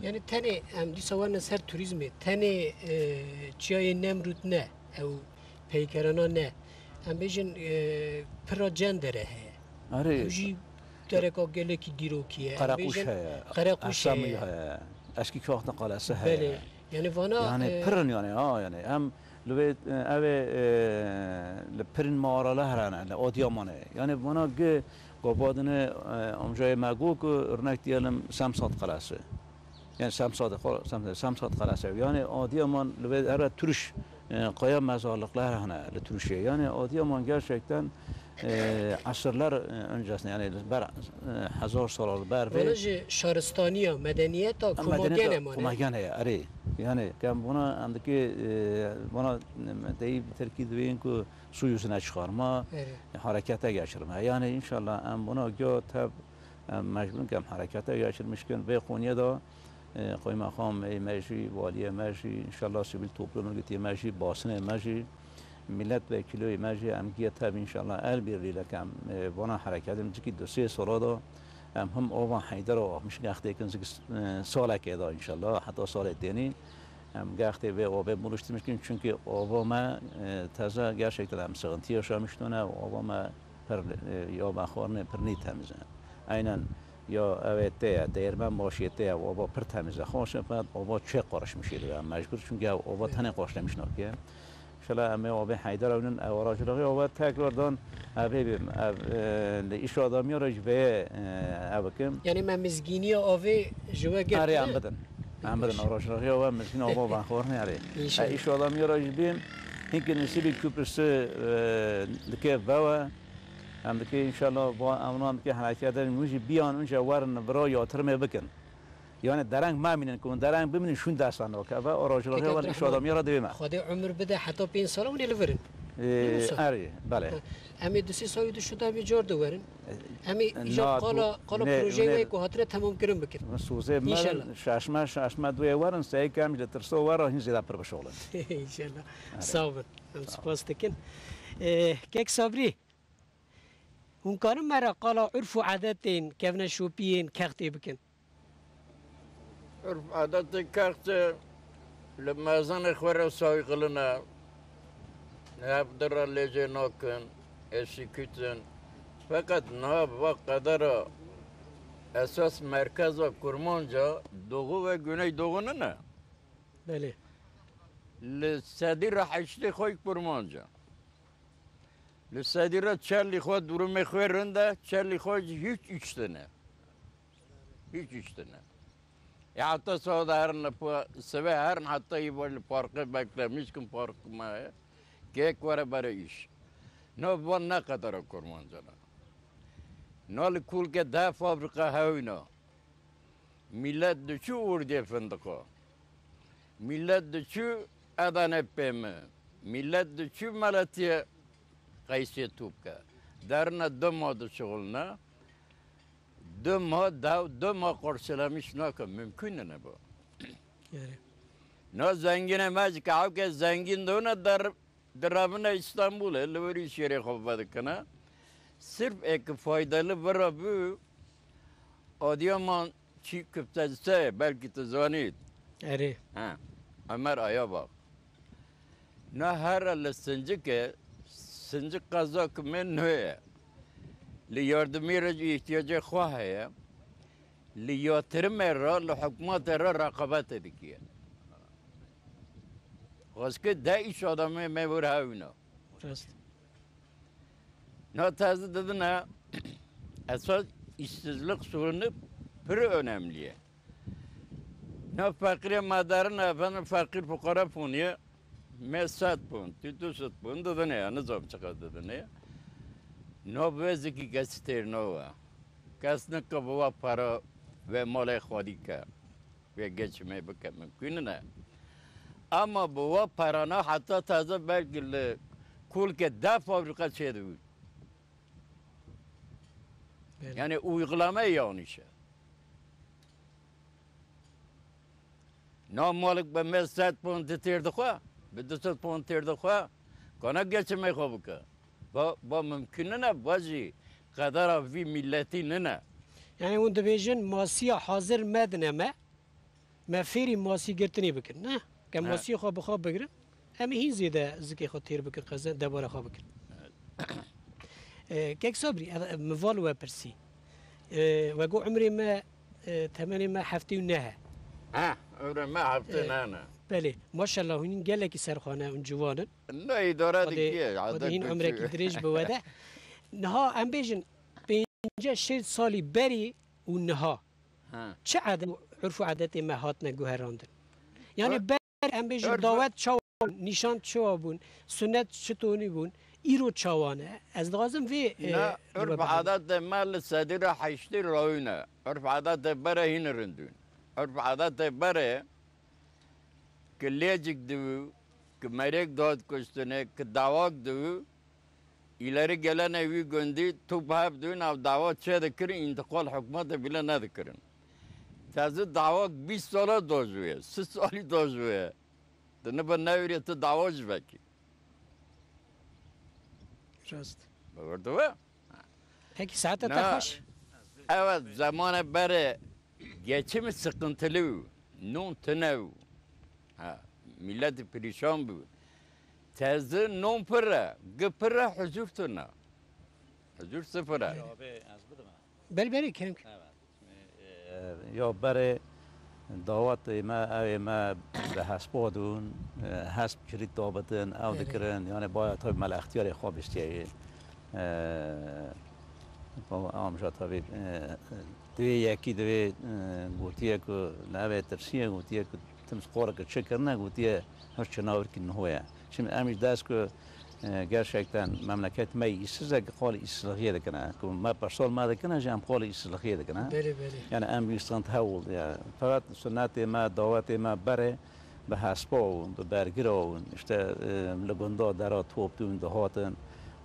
Yani tane em disavan ser turizmi tane çiğ nemrut ne ev peykerana ne em bejin projendere he. Arı. Ji dereka geleki dirokiye. Karakuş he. Karakuş he. Eski kağıtna qalası he. Beli. Yani vana. Yani pırın yani ha yani hem lübet eve pırın mağaralar herane odyamanı. Yani bana ge قبادنه امجای مگو که örnek diyelim Samsat Kalası. Yani Samsat Kalası. Yani Adıyaman her türüş kaya mezarlıklar hane türüşe. Yani Adıyaman gerçekten asırlar öncesinde yani 1000 sal ber ve şaristaniya medeniyet komagene ari. Yani kan buna andaki buna deyip terkid verin ki su yüzüne çıkarma, harekete geçirme. Yani inşallah buna gö tab mecbur kem harekete geçirmişken ve Konya'da Kaymakam mecli, valiye mecli, inşallah sivil toplum örgütü mecli, basın mecli, milletvekili mecli emniyet tab inşallah el birliğiyle kem buna hareketim ki 2 sırada هم آوان حیدر و مش گخته کنز سال که دا انشالله حتی سال دیگه هم گخته به آب مولشتی میکنیم چون که آب ما تازه gerçekten هم sıkıntı yaşamıştığına آب ما پر یا بخارن پر نی تمیزه aynen ya evet değirmen maaşiyette ya آب پر تمیزه خواهش بعد آب چه قارش میشه دیگه مجبور چون که آب تنه قارش نمیشنه که شلا أمي وابن حيدر ونن أوراج لغي وبعد تكرار دان أبي بيم لإيش آدمی رجبه أبكم یعنی من مزگینی آوی جوا گرد آره هم بدن أوراج لغي وبعد مسكين أبو بخورني عليه إيش آدمی رجبیم هنگ نسبی کپرس لکه بوا هم دکی انشالله با امنام که حرکت داریم موجی بیان اونجا ورن برای یاترمه بکن یعنی درنگ ما مینن کن درنگ ببینن شون دستان و که و آراجلاقی و ایش آدمی را دویمه خدا عمر بده حتی 5 سال اون لورن آره بله امی 2 سال دو شده می جور دورن امی ایجاد قالا پروژه وی که هاتره تمام کردن بکن مسوزه من ششمه دوی ورن سعی کم لترسو ورا هین زیاد پر بشغله ان شاء الله صابر سپاس دکن کیک صبری اون کارم مرا قالا عرف و عادتین کفن شوپین کختی بکن عرف عادت کخت لما زن خوره سایق لنا نبدر لیجه ناکن اشی کتن فقط ناب و قدر اساس مرکز و کرمانجا دوغو و گناه دوغو نه بله لسادی را حشتی خوی کرمانجا لسادی را چلی خود دروم خوی رنده چلی خود هیچ اچتنه هیچ اچتنه یا حتی سواد هرن سوه هرن حتی ای باید پارکه بکره میشکن پارک ماه که یک وره برای ایش نو بان نقدر کرمانجا نال کول که ده فابریکه هاوینا ملت دچو اردی فندقا ملت دچو ادانه پیمه ملت دچو ملتیه قیسی توب که درنا دو ماه دو شغلنا دو ماه قرصلامیش نکن ممکنه نبا نه زنگینه ماجی که او که زنگین دونه در رابطه İstanbul'e لوری شیری خوب بده کنه sırf ek faydalı var bu Adıyaman çiğ köftesi belki de zanit. اره Ha. Ömer aya bak. Ne her alle sıncık kazak men ne? Li yardımı ihtiyacı khwahe. Li yatırım ra li hükümet ra raqabat edikiye. Gaske da iş adamı mevur havina. راست Ne taze dedine esas işsizlik sorunu pür önemli. Ne fakir madarın efendim fakir fukara puniye mesat pun, tütüsüt pun dedine ya nizam çıkar dedine ya. Ne veziki gazeter ne var. Kasne kabuva para ve male khadika ve geçme baka mümkün ne. Ama bu parana hatta taze belki kul ke da fabrika şeydi. Yani uygulama yanlışı. Normallik be mesat pontu terdi kwa, be dosat pontu terdi kwa. Kana geçme khobuka. Ba mümkün ne bazı kadar avi milleti ne. Yani اون دبیجن ماسی حاضر مدنمه ما فيري ماسی گرتنی بکن نه که ماسی خواب بخواب بگیرم همه هین زیده زکی خود تیر بکن قزن دباره خواب بکن كيك صبري مفال وبرسي وقو عمري ما ثمانية ما حفتي ونها عمري ما حفتي انا بله ما شاء الله هين قال لك سرخانه ونجوانا لا اداره دي هين عمرك دريج بوده نها ام بيجن بينجا شيء صالي بري ونها چه عدد عرف عادت ما هاتنا جوهراندن يعني بر ام بيجن دعوت شو نشان شو بون سنت شتوني بون ایرو چاوانه از لازم وی نه عرف عادت مال صدر حشتي روينا عرف عادت بره هين رندون عرف عادت بره کلیجک دو کمرک داد کشتنه کداواک دو ileri gelen evi göndü topab dün av dava çede kirin intikal hükümete bile ne dikirin. Taze dava 20 sala dozuyor, 6 sali dozuyor. Ne ben ne veriyete dava belki. راست Gördün mü? Peki saate taş. Evet zamana beri geçimi sıkıntılı. Nun tünev. Millet perişan bu. Tezde non para, gıpıra huzur tuna. Huzur sıfıra. بل بری کریم یا برای دعوت ما او ما به حسبادون حسب کرید دابتن او دکرن یعنی باید تا مال اختیار خواب استیه آمجا طبیب دوی یکی دوی گوتیه که نوی ترسیه گوتیه که تمس قاره که چه کرنه گوتیه هر چناور که نهویه شما امیش دست که gerçekten memleketime işsizlik hali islahiye dikene. Ma personel ma dikene jam hali islahiye dikene. Beri beri. Yani em büyük sıkıntı havul ya. Fakat sünneti ma daveti ma bere به حسبا و به برگیرا و işte لگندا درا توپتون دهاتن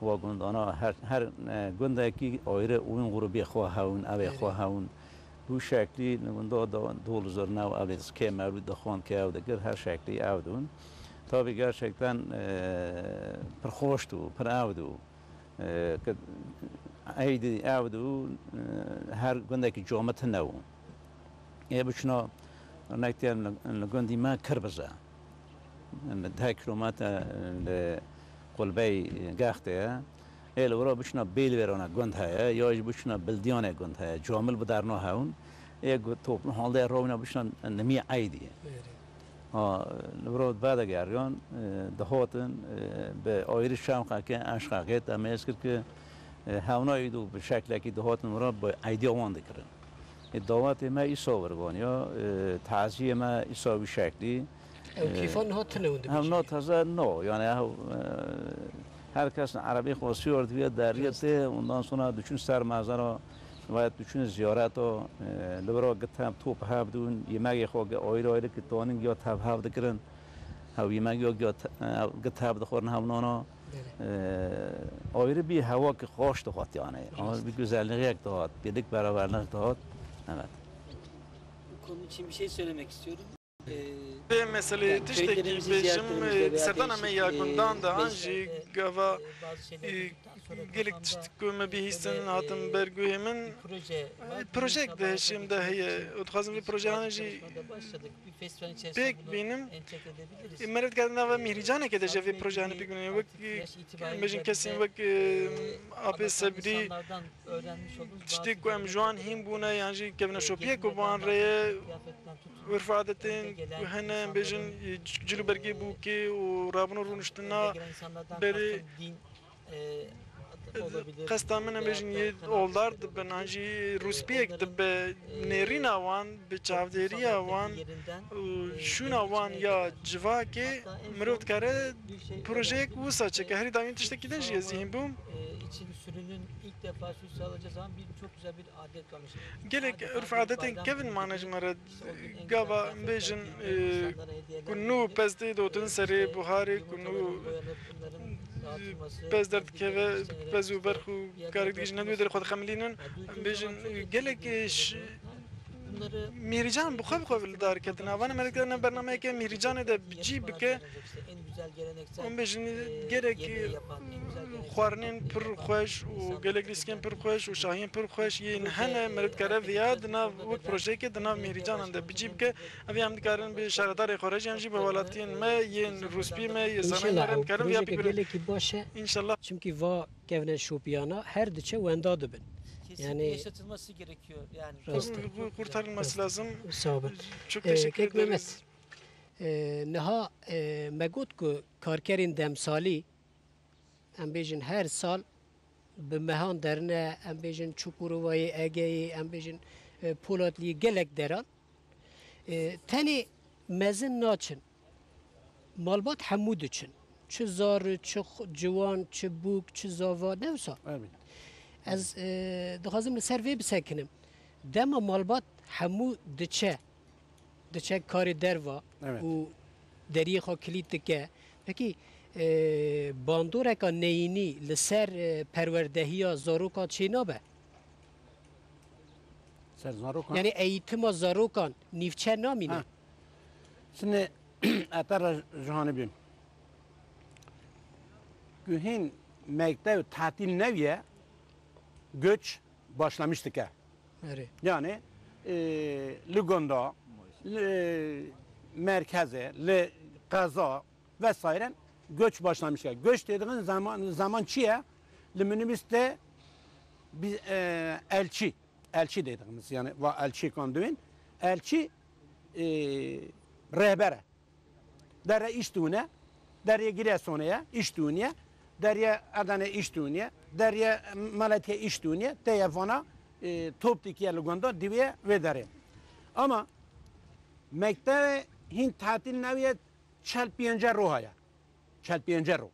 و گندانا هر گنده کی آیره اون غروبی خواه هون اوی خواه هون bu şekli لگندا دول زرنا و اوی که مربوط دخوان که او دگر her şekli avdun. Tabii gerçekten perhoştu, peravdu. Aydi avdu her gündeki cömertin nevu. Bu şuna örnek diyelim, gündi ma kırbaza. ده kilometre قلبی گخته ال ورا بشنا بیل ورانه گند هست یا بشنا بلدیانه گند هست جامل بدرنا هون یک توپ حاله رونا بشنا نمی عیدیه لورود بعد گریان دهاتن به آیری شام که انشقاقیت امیز کرد که هونایی دو به شکلی که دهاتن ورا با عیدی آوان دکرن دعوت ما ایسا ورگان یا تعزیه ما ایسا به شکلی کیفان هاتنه اونده هم نه تازه نه یعنی هر کس عربی خاصی ورد بیاد دریته اونdan sonra düşün sermazara باید düşün ziyaret o لورا گتام توپ هفدون yemek خواهد ayrı ayrı که تانین یا تاب هفد کردن هاو yemek یا گت هفد خورن همونا ayrı bir hava ki hoş dağıt yani ama bir güzellik dağıt birlik beraberlik dağıt evet. Bu konu için bir şey söylemek istiyorum. به مسئله تشتکی بیشم سردان امیه گندان ده آنجی گوا گلک تشتکو مبیهستن هاتم برگوی من پروژه ده şimdi هیه اتخازم پروژه آنجی بیگ بینم مرد کردن و میریجانه که دجاوی پروژه آنجی بگونه وک مجن کسی وک آب سبری تشتکو ام جوان هیم بونه یعنی که بنشوپیه کو بان ریه ورفادتين وهنا بيجن جلو برقي بوكي ورابنو رونشتنا بري قصدا من بيجن يولدار دبن هنجي روسبيك دب نيرين اوان بچاوديري اوان شون اوان يا جواكي مروت كاره پروژيك وسا چه هر داين تشتكي دن جي زين بوم için sürünün ilk defa süs sağlayacağı zaman çok güzel bir adet kalmış. Gelek örf adetin Kevin manajmara gava bejin kunu pezde dotun seri buhari kunu pezder keve pezu berxu karik dijne döder xod xamlinin bejin gelek میریجان بخواب خواب دار کردن آوان ملکان برنامه که میریجان ده بجی بکه اون بجنی گرک خوارنین پر خوش و گلک ریسکن پر خوش و شاهین پر خوش یه نهنه ملکاره ویاد دنا وقت پروژه که دنا میریجان ده بجی بکه اوی هم دکارن به شهردار خارجی همجی به ولاتین ما یه روسپی ما یه زمان دارن کارن ویا گلکی باشه انشالله çünkü va kevne şopiyana her diçe venda dibin. Yani yaşatılması gerekiyor yani. Kurtarılması lazım. Sabır. Çok teşekkür ederim. Mehmet. Neha megot ku karkerin demsali em bejin her sal bi mehan derine em bejin Çukurova'yı, Ege'yi, em bejin Polatlı'yı gelek deran. Teni mezin naçın. Malbat hamud için. Çi zar, çi civan, çi buk, çi zava nevsa. Evet. از دخوازم لسر وی بسکنم دما مالبات همو دچه کاری در و دری خو کلید دکه بکی باندوره که نینی لسر پروردهی زاروکا چی نابه سر زاروکا یعنی ایتما زاروکان نیفچه نامینه şimdi اتر جهانبیم gühin mektev tatil neviye göç başlamıştı ki. Evet. Yani Lugonda, merkeze, Gaza vesaire göç başlamış ki. Göç dediğin zaman çiye? Minibüste biz elçi dediğimiz yani elçi kandığın elçi rehbere. Derya iştüğüne, derya Giresun'a iştüğüne, derya Adana iştüğüne, derya Malatya iştüğüne, telefona toptaki yerluganda diye vedare. Ama mektebe Hint tatil neviye çelpiyencer rohaya. Çelpiyencer roh.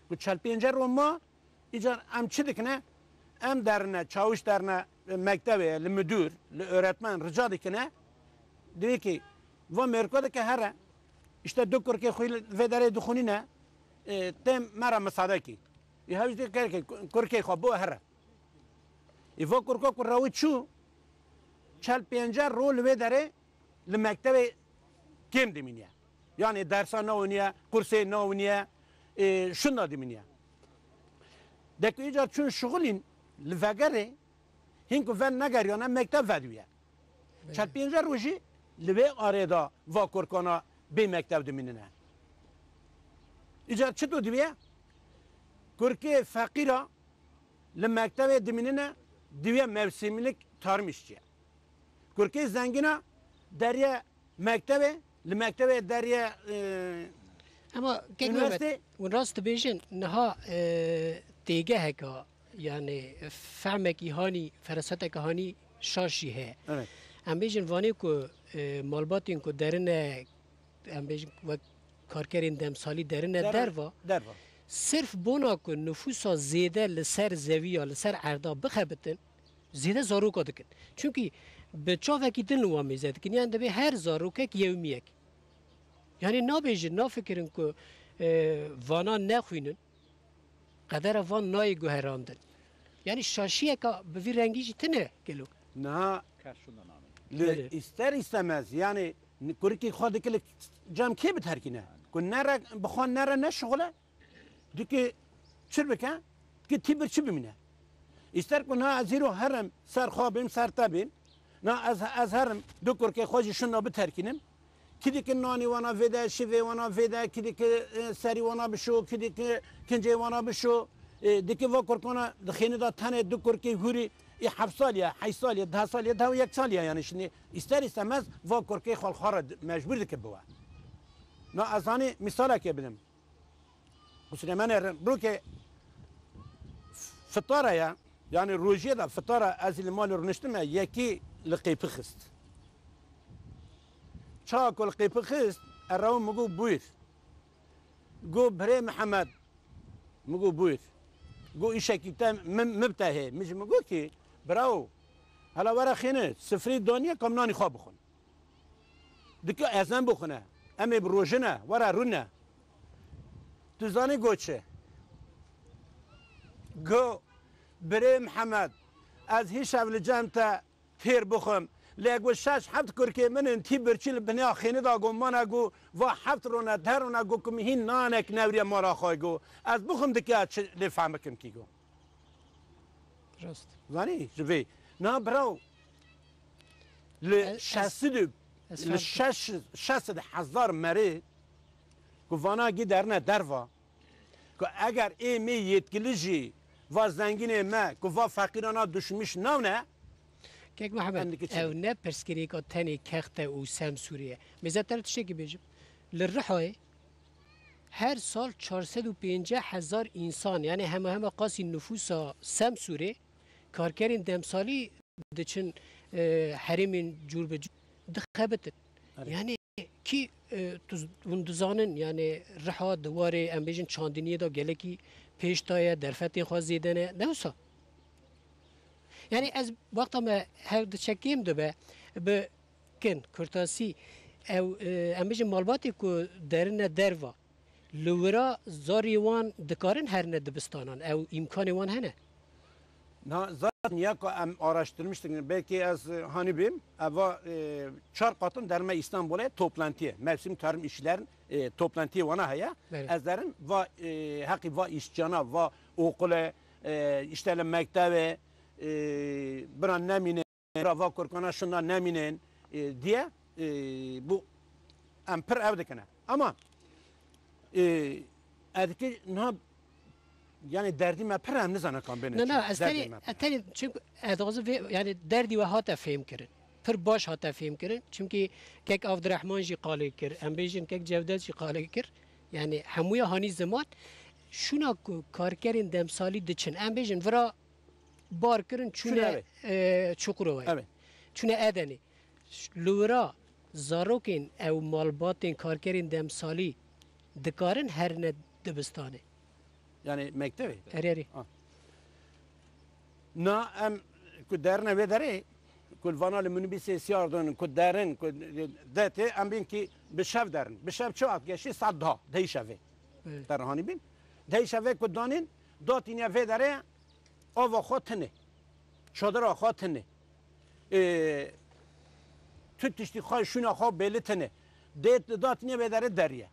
Bu çelpiyencer roh mu? İcan am çidikne, am derine, çavuş derine, mektebe, müdür, öğretmen rica dikine, diyor ki, و مرکز که هره işte دکتر که خویل وداره دخونی نه تم مرا مساعده کی یه هیچ دیگر که کرکی خواب بو هره ایفا کرکا کراوی چو چل پنجاه رول وداره لمکتب کم دیمینیه yani dersa nauniye kurse nauniye şunla diminiye deki icar çün şugulin lvegere hinku ven negeriyana mektep vedüye çel pενjah roji لبه آردا و کرکانا به مکتب دمینه. ایجاد چطور دیویه؟ کرکی فقیرا لمکتب دمینه دیویه موسمیlik tarım işçiye. Kurki zengina derya mektebe لمکتب derya ama üniversite rast bejin naha tege heka yani fahmek ihani ferasatek ihani şaşi he. Evet. Em bejin vani ku malbatên ku derine em bêjin wek karkerên demsalî derine derva sirf bona ku nüfusa zêde li ser zeviya li ser erda bixebitin zêde zaroka dikin. Çünkü bi çavekî din li wan mêze dikin yan divê her zarokek yewmiyek. Yani nabêjin nafikirin ku vana nexwînin qedera van nayê guherandin. Yani şaşiyeka bi vî rengî jî tune gelo. Na ister istemez yani kuriki xwadikil cam ke biterkine ku nere bixwan nere ne şoğle diki çir bike ki tibir çi bimine ister ku na zero herem ser xwabim ser tabim na az herem du kurki xwaji şuna biterkinim kidiki nani wana veda şive wana veda kidiki seri wana bişo kidiki kince wana bişo diki va kurkana dixini da tane du kurki huri حب سالیه 8 سالیه 10 سالیه 10 و 1 سالیه یعنی شنی استر استمز و کرکی خال خارد مجبور دکه بوا نه ازانی مثاله که بدم مسلمان رو که فطاره یا yani روزیه da فطاره از المال رو نشتمه یکی لقیپ خست چا کل قیپ خست الرو مگو بویر گو بره محمد مگو بویر گو ایشکی تام مبتهه مش مگو کی براو هلا ورا خینه سفری دنیا کم نانی خواب بخون دکه ازن بخونه امی بروجنه ورا رونه تو زانی گوچه گو بره محمد از هیچ اول جمع تیر بخم لگو شش هفت کرکی من تی برچیل بنیا خینه دا گو مانا گو و هفت رونه درونه گو کمی هین نانک نوری مارا خواه گو از بخم دکه لفهمه کم کی گو راست زانی جوی نه براو لشست هزار مری که وانا گی درنه دروا که اگر ایمی یتکلیجی و زنگین ما که و فقیرانا دشمش نونه که محمد او نه پرسکری که تنی کخته او سم سوریه مزتر تشه که بیجم لرحای her سال 450,000 insan yani همه قاسی نفوسا سم سوره کارکرین دمسالی دچن حریمین جور به جور دخبتن یعنی کی وندزانن یعنی رها دواره ام بیجن چاندنیه دا گله کی پیش تایه درفتی خواست زیدنه نوسا یعنی از وقتا ما هر دچکیم دو به کن کرتاسی او ام بیجن مالباتی که درنه دروا لورا زاریوان دکارن هر نه دبستانان او امکانی وان هنه نه zaten ya am araştırmıştık belki az hani bim ama çar katın derme İstanbul'a toplantıya mevsim tarım işçilerin toplantıya vana haya azların ve hakkı ve işçana ve okula işte mektebe bran nemine ve korkana şundan neminen diye bu amper evdekine ama erkek ne yani derdime perem ne zana kan beni. نه نه از تری چون ادغاز yani derdi ve hata فهم کردن پر باش هات فهم کرن چونکی کک عبدالرحمن جی قالی کر ام بیجن کک جودت جی قالی کر یعنی همویا هانی زمان شونا کارکرین دمسالی دچن ام بیجن ورا بار کرن چونه چکرو وای چونه ادنی لورا زاروکین او مالباتین کارکرین دمسالی دکارن هر نه دبستانه Yani mektebi. اری Na em ku derine ve dere ku vana li minibüse siyardın ku derin ku dete em bin ki bişev derin. Bişev çoğat geçti saat daha değişevi. Derhani bin. Değişevi ku danin datinya ve dere ava xotine. Çadıra xotine. Tüt işte xay şuna xab belitine. Datinya ve dere deriye.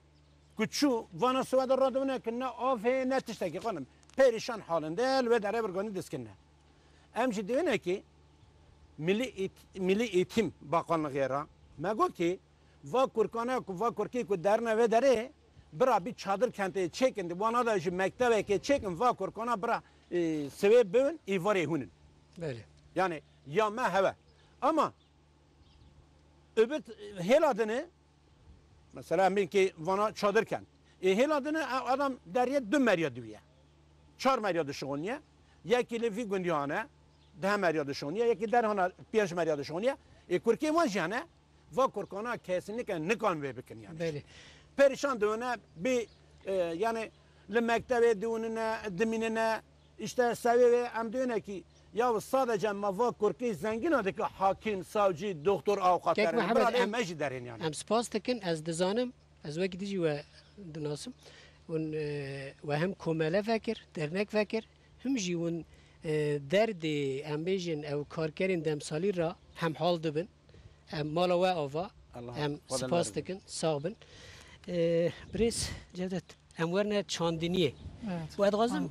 Küçük vana suada radovuna kinne afhe ne tişteki kanım perişan halinde ve dere bir diskinne. Emci diyor ki Milli Eğitim Bakanlığı yara mego ki va kurkana ku va kurki ku derine ve dere bira bir çadır kenti çekin vana da şu mektebe ki çekin va kurkana bira sebep bön ivare hunun. Böyle. Yani ya me heve ama öbür hel adını mesela ben ki vana çadırken hel adını adam derye dün merya diyor. Çar merya dışınıya. Yeki levi gündüğüne ده مریا دشونیه یکی در هنا پیش مریا دشونیه کرکی وان جانه و کرکانا kesinlikle نکان به بکن yani. Böyle. Perişan döne bir yani لمکتب دوننا دمیننا işte seviye am döne ki ya sadece mava kurki zengin adı ki hakim, savcı, doktor, avukatlar. Böyle mecderin yani. Am spas tekin az dizanım az ve gidici ve dinasım ve hem komele fakir, dernek fakir hem jiun derdi em bejin ev karkerin demsali ra hem hal dibin hem mala ve ava hem spas tekin sağbin بريس جدت امورنا تشاندينيه وهذا غازم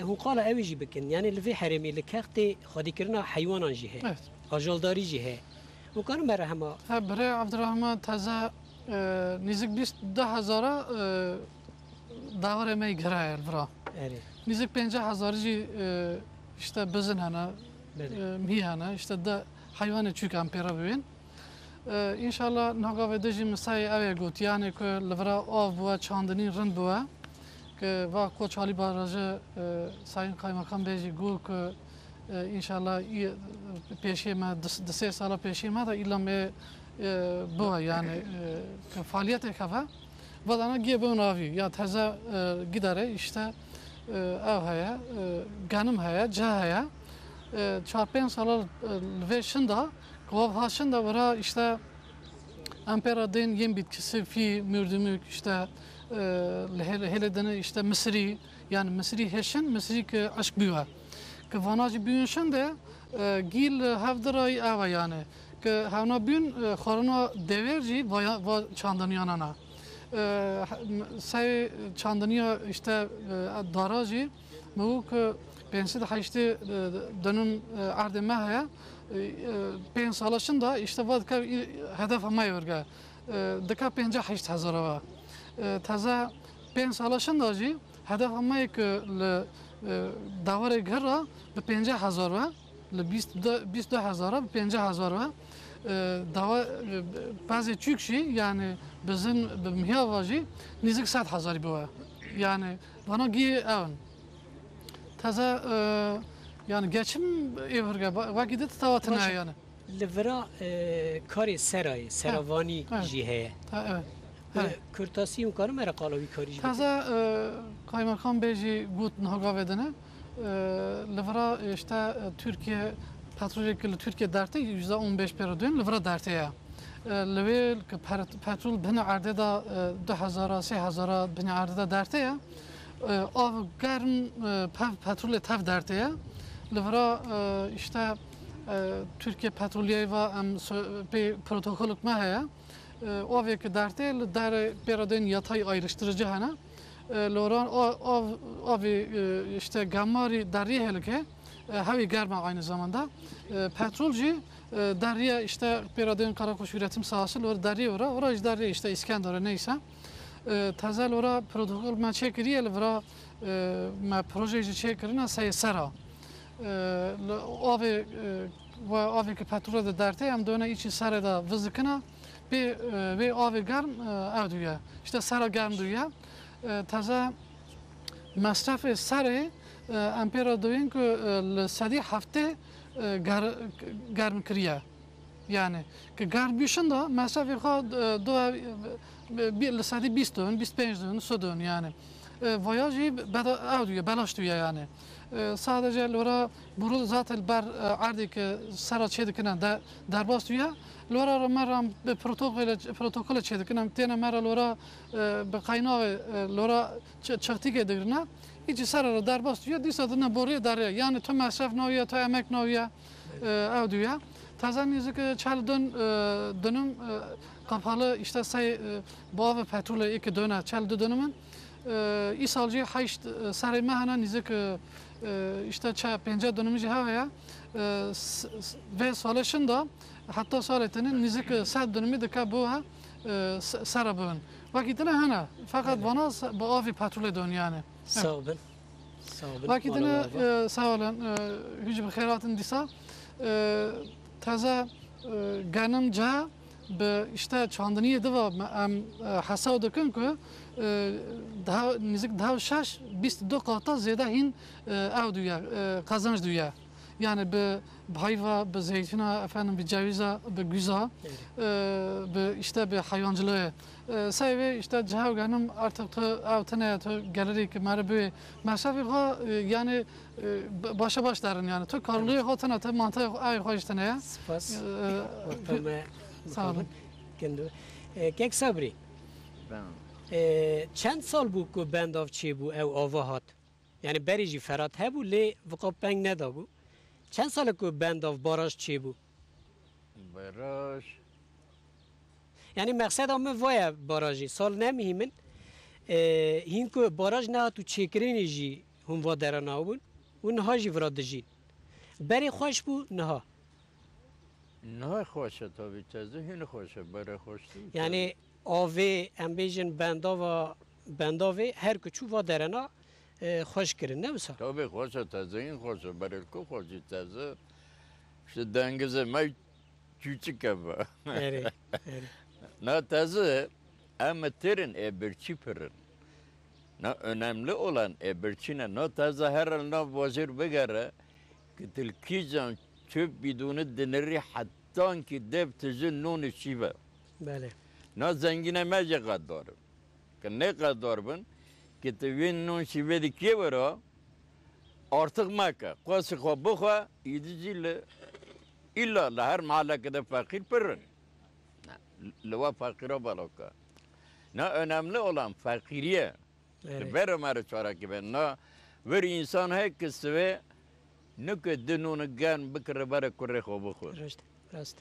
هو قال اوجي بكن يعني اللي في حرمي اللي كاختي خدي كرنا حيوان جهه اجلداري جهه وكان مرحما بري عبد الرحمن تازا نزيك 20000 داور ما يقرا الفرا نزيك 50000 جي işte bezin hana mihana işte da hayvanı çünkü ampera büyün İnşallah naga ve dejim mesai ave got yani ki levra av bu çandini rın bu ki va koç Ali Barajı sayın kaymakam beji gu ki inşallah peşime dese sala peşime da ilame bu yani ki faaliyet ekava vadana gebun avi ya taza gidare işte ev haya ganım haya cahaya çarpın salar ve şunda Kıvav haşında vara işte amperadın yem bitkisi fi mürdümük işte heledene işte Mısri yani Mısri heşin Mısri ki aşk büyüyor. Ki vanacı büyünşün de gil havdırayı ava yani. Ki havna büyün xarına deverci va çandını yanana. Say çandını işte daracı mu ki pensi de haşti dönün ardeme haya. 5 salaşında işte vadka hedef amay verge. Dika 58000 var. Taza 5 salaşında ji hedef amay ki davara gara 50000 var. 22000 50000 var. Dava bazı Türkçe yani bizim mihavaji nizik 7000 bu. Yani bana gi evn. Taza yani geçim evirge vakit tavatına yani. Levra kari serayı, seravani jiheye. Evet. Kırtasi yukarı mera kalavi kari jiheye. Taza kaymakam beji gut naga vedene. Levra işte Türkiye petrol Türkiye derte %15 perodun levra derte ya. Level petrol bina arde da 2000 3000 bina arde da derte ya. Av garm petrol tav derte ya. Levra işte Türkiye Petroliye ve protokolük mahaya o ve ki derte der perodun yatay ayrıştırıcı hana. Loran o işte gamari deriye helke havi garma aynı zamanda petrolci deriye işte perodun Karakoş üretim sahası lor deriye oraj deriye işte İskender'e neyse tazel ora protokol ma çekiriye levra ma projeyi çekirina say sera. Ave و آبی که پترول درته هم دونه ایچی سر دا وزکنه به آب گرم اودویه işte سر گرم دویه تازه مصرف سر امپیرا دوین که لسدی هفته گرم کریه yani که گرم بیشن دا مصرف خود دو لسدی 20 دون 25 دون 100 دون yani voyajı اودویه بلاش دویه yani sadece lora buru zaten ber ardi ki sara çedikine de derbas duya lora meram be protokol çedikine tene mera lora be kaynağı lora çaktik edirne hiç sara derbas duya disadına boruya darya yani tüm masraf noya tüm emek noya ev duya taze müzik çaldın dönüm kapalı işte say bu ve petrol iki döne çaldı dönümün İsalcı hayş sarı mahana nizik işte çay pencere dönümücü havaya ve solaşın da hatta soletinin nizik saat dönümü de kabuha sarabın. Vakitine hana fakat bana bu avi patrol dön yani. Sağ olun. Sağ olun. Vakitine sağ olun. Hücum khairatın disa taze ganımca به işte çandaniye de var am hesap dökün ki daha nizik daha şaş 22 kata ziyade hin ev duya kazanç duya yani be hayva be zeytina efendim be ceviza be güza be işte be hayvancılığı sayve işte cevganım artık ev tane galeri ki merbe mesafe ha yani başa başların yani to karlığı hatana te mantık ay hoştane ya Spas. sağ olun. Kek sabri. چند سال بود که بنداف چی بود او آواهات یعنی بریجی فرات هبو لی وقاب پنگ ندا بود چند سال که بنداف باراش چی بود براش یعنی مقصد همه وای باراجی سال نمیهمن هین که باراج نه تو چکرینی جی هم وا درنا بود اون ها جی وراد جی بری خوش بود نه نه خوشه tabii tezde hine خوشه برای خوش یعنی آوی امبیجن بنداوی هر کچو و درنا خوش کرد نه بسا tabii خوشه tezde این خوشه برای کو خوشی tezde işte dengeze may küçük ama eri ne tezde ama terin eberçi pırın ne önemli olan eberçine ne tezde her ne vazir begara ki tilkican çöp bidunu deneri hatta ki dev tezin nonu şive بله نه زنگینه مجه قدار که نه قدار بن که توین نون شیوه دی که برا artık مکه قاسی خواه بخواه ایدیجی ایلا لهر محله که ده فقیر پرن لوا فقیرا بالاکا نه önemli olan fakiriye بره مرا چاره که بین نه ور انسان های که سوه نکه دنون گن بکره بره کره خواه بخور راست راست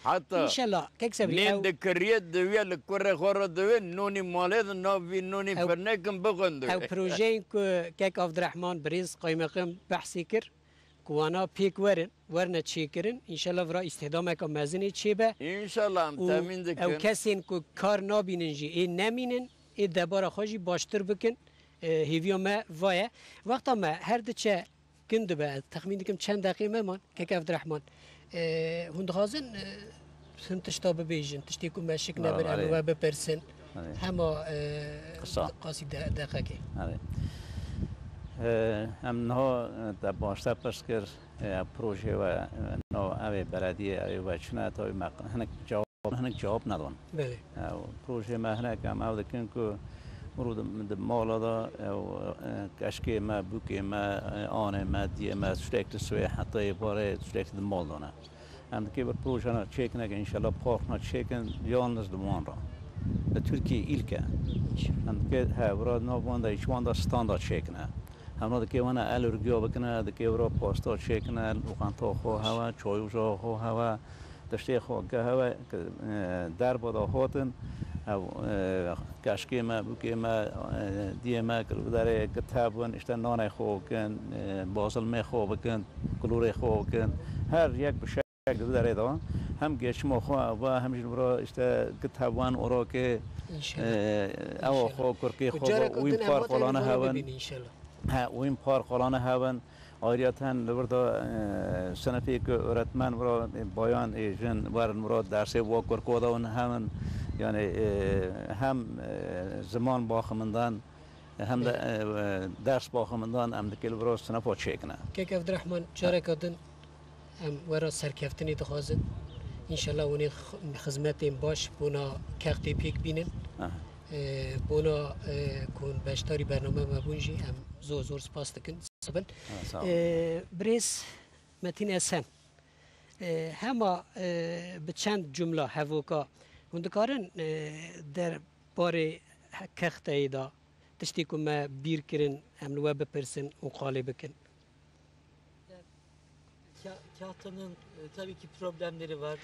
حتی انشالله کک سبری نین دکریت دویه لکره خورا دویه نونی ماله ده ناوی نونی فرنکم بخون دویه او پروژه که کک عبدالرحمن بریز قایمقم بحثی کر کوانا پیک ورنه چی کرن انشالله ورا استهدام که مزنی چی به انشالله هم تامین دکن او کسین که کار نابینن جی ای نمینن ای دبار خوشی باشتر بکن هیویو ما وایه وقتا ما هر دچه کنده به تخمین دکم چند دقیقه من کک عبدالرحمن هند خازن سن تشتا ببیجن تشتی که مشک نبر و بپرسن همه قاسی دقیقه هم نه در باشتر پس کر پروژه و نه اوی بلدیه اوی وچنه تا هنک جواب ندارن بله پروژه ما هنک هم او دکن که مرود مالا دا کشکی ما بوکی ما آن ما دیه ما سوشتکت سوی حتی باره سوشتکت مال دانه هم که بر پروژه نا چکن اگه انشالله پارک نا چکن یالنز دمان را به ترکیه ایلکه هم که هوراد نابوان دا ایشوان دا ستاندارد چکنه هم دا که وانا الرگیا بکنه دا که ورا پاستا چکنه لوکانتا خو هوا چایوزا خو هوا دشتی خو که هوا در بادا هاتن او کشکی ما بوکی ما دیه ما کل داره کتابون اشتن نان خو کن بازل می خو بکن کلور خو کن هر یک بشه داره دان هم گشت ما خو و همین برا اشته کتابون اورا که او خو کرکی خو و این پارک قلانه هون ها و این پارک قلانه هون Ayrıyeten burada sınıfı öğretmen var, bayan jin var murad dersi vakır kodaun hemen yani hem zaman bakımından hem de ders bakımından hem de kelbro sınıf açıkna. Kek Abdurrahman çare kadın em wera serkeftini dixwazin. İnşallah onu hizmetin baş buna kekti pek binin. Buna kun beştari bername mebunji em zor spas dikin sabın. Bres metin esen. Hema bi çend cümle hevoka hundikarin der bari kekteyi da tiştî ku me bîr kirin em li we bipirsin û qalê bikin. Kahtanın tabii ki problemleri var.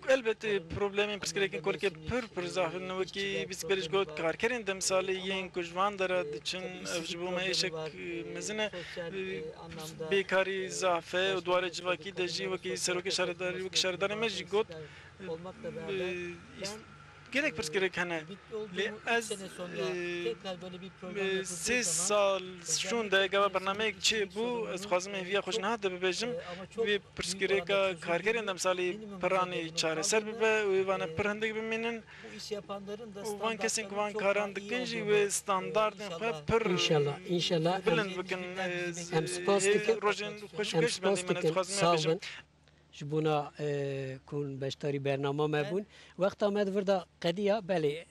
Elbette problemin psikolojik korku pür zahirne ki biz beriş got karkerin demsali yen kujvan dara için evjibuma eşek mezine bekari zafe duare civaki deji vaki seroke şaradari vaki şaradari meci got olmakla beraber gerek psikolojik hani az سه سال شون دقیقه برنامه چه بو از خوازم هیویا خوش نه ده ببیجم وی پرسکری که کارگری اندام سالی پرانی چاره سر ببه وی وانه پرهندگی بمینن وان کسی که وان کاران دکنجی و استاندارد پر İnşallah بلند بکن روزن خوش کش بندی من از خوازم هیویا جبونا كون بشتري برنامه ما بون وقت آمد وردا قديا بله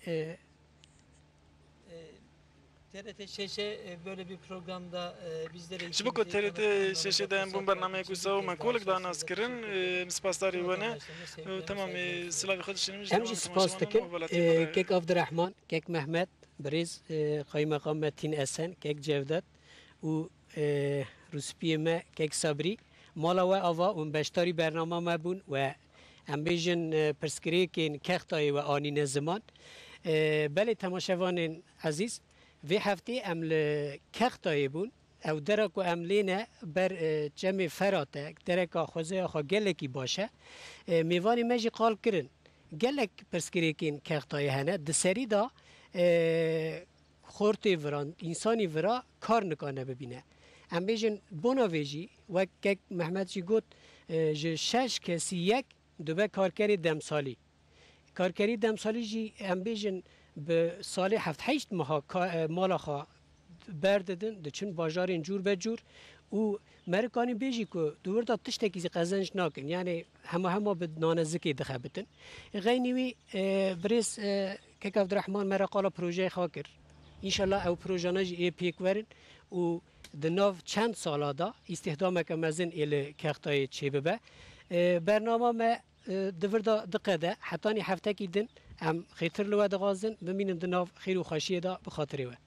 TRT Şeşe böyle bir programda bizlere Ji bo ku TRT Şeşe'den bu bernameyi gusav me kolik da nas kirin spasdarî wene tamam silavê xwe dişînim em jî spas dikin kek Abdurrahman kek Mehmet birêz Kaymakam me Tîn Esen kek Cevdet û Ruspiyê me kek Sabrî mala we ava û beşdarî bername me bûn we em bêjin pirsgirêkên kextayê we anîne ziman belê temaşevanên ezîz vê heftê em li kextayê bûn ew dere ku em lêne ber cemê Ferat e dereka xwezeya xwe gelekî baş e mêvanê me jî qal kirin gelek pirsgirêkên kextayê hene di serî da xortê viran însanî vira kar nikane bibîne em bêjin bona vê jî wek kek Mehmet jî got ji 6 kesî yek dibe karkerê demsalî karkerî demsalî jî em bêjin bi salê heft meha mala xwe berdidin diçin bajarên cûr be cûr û merikanî bêjî ku di wir da tiştekî zî qezenc nakin yani hema bi nanezikê dixebitin xeynî wî birêz kek Abdurrahman me re qala projeyê xwe kir înşallah ew projane jî ê pêk werin û di nav çend sala da îstihdameke mezin ê li kextayê çêbibe bername me di vir da diqede hetanî heftekî din em xêtir li we dixwazin bimînin di nav xêr û xweşiyê da bi xatirê we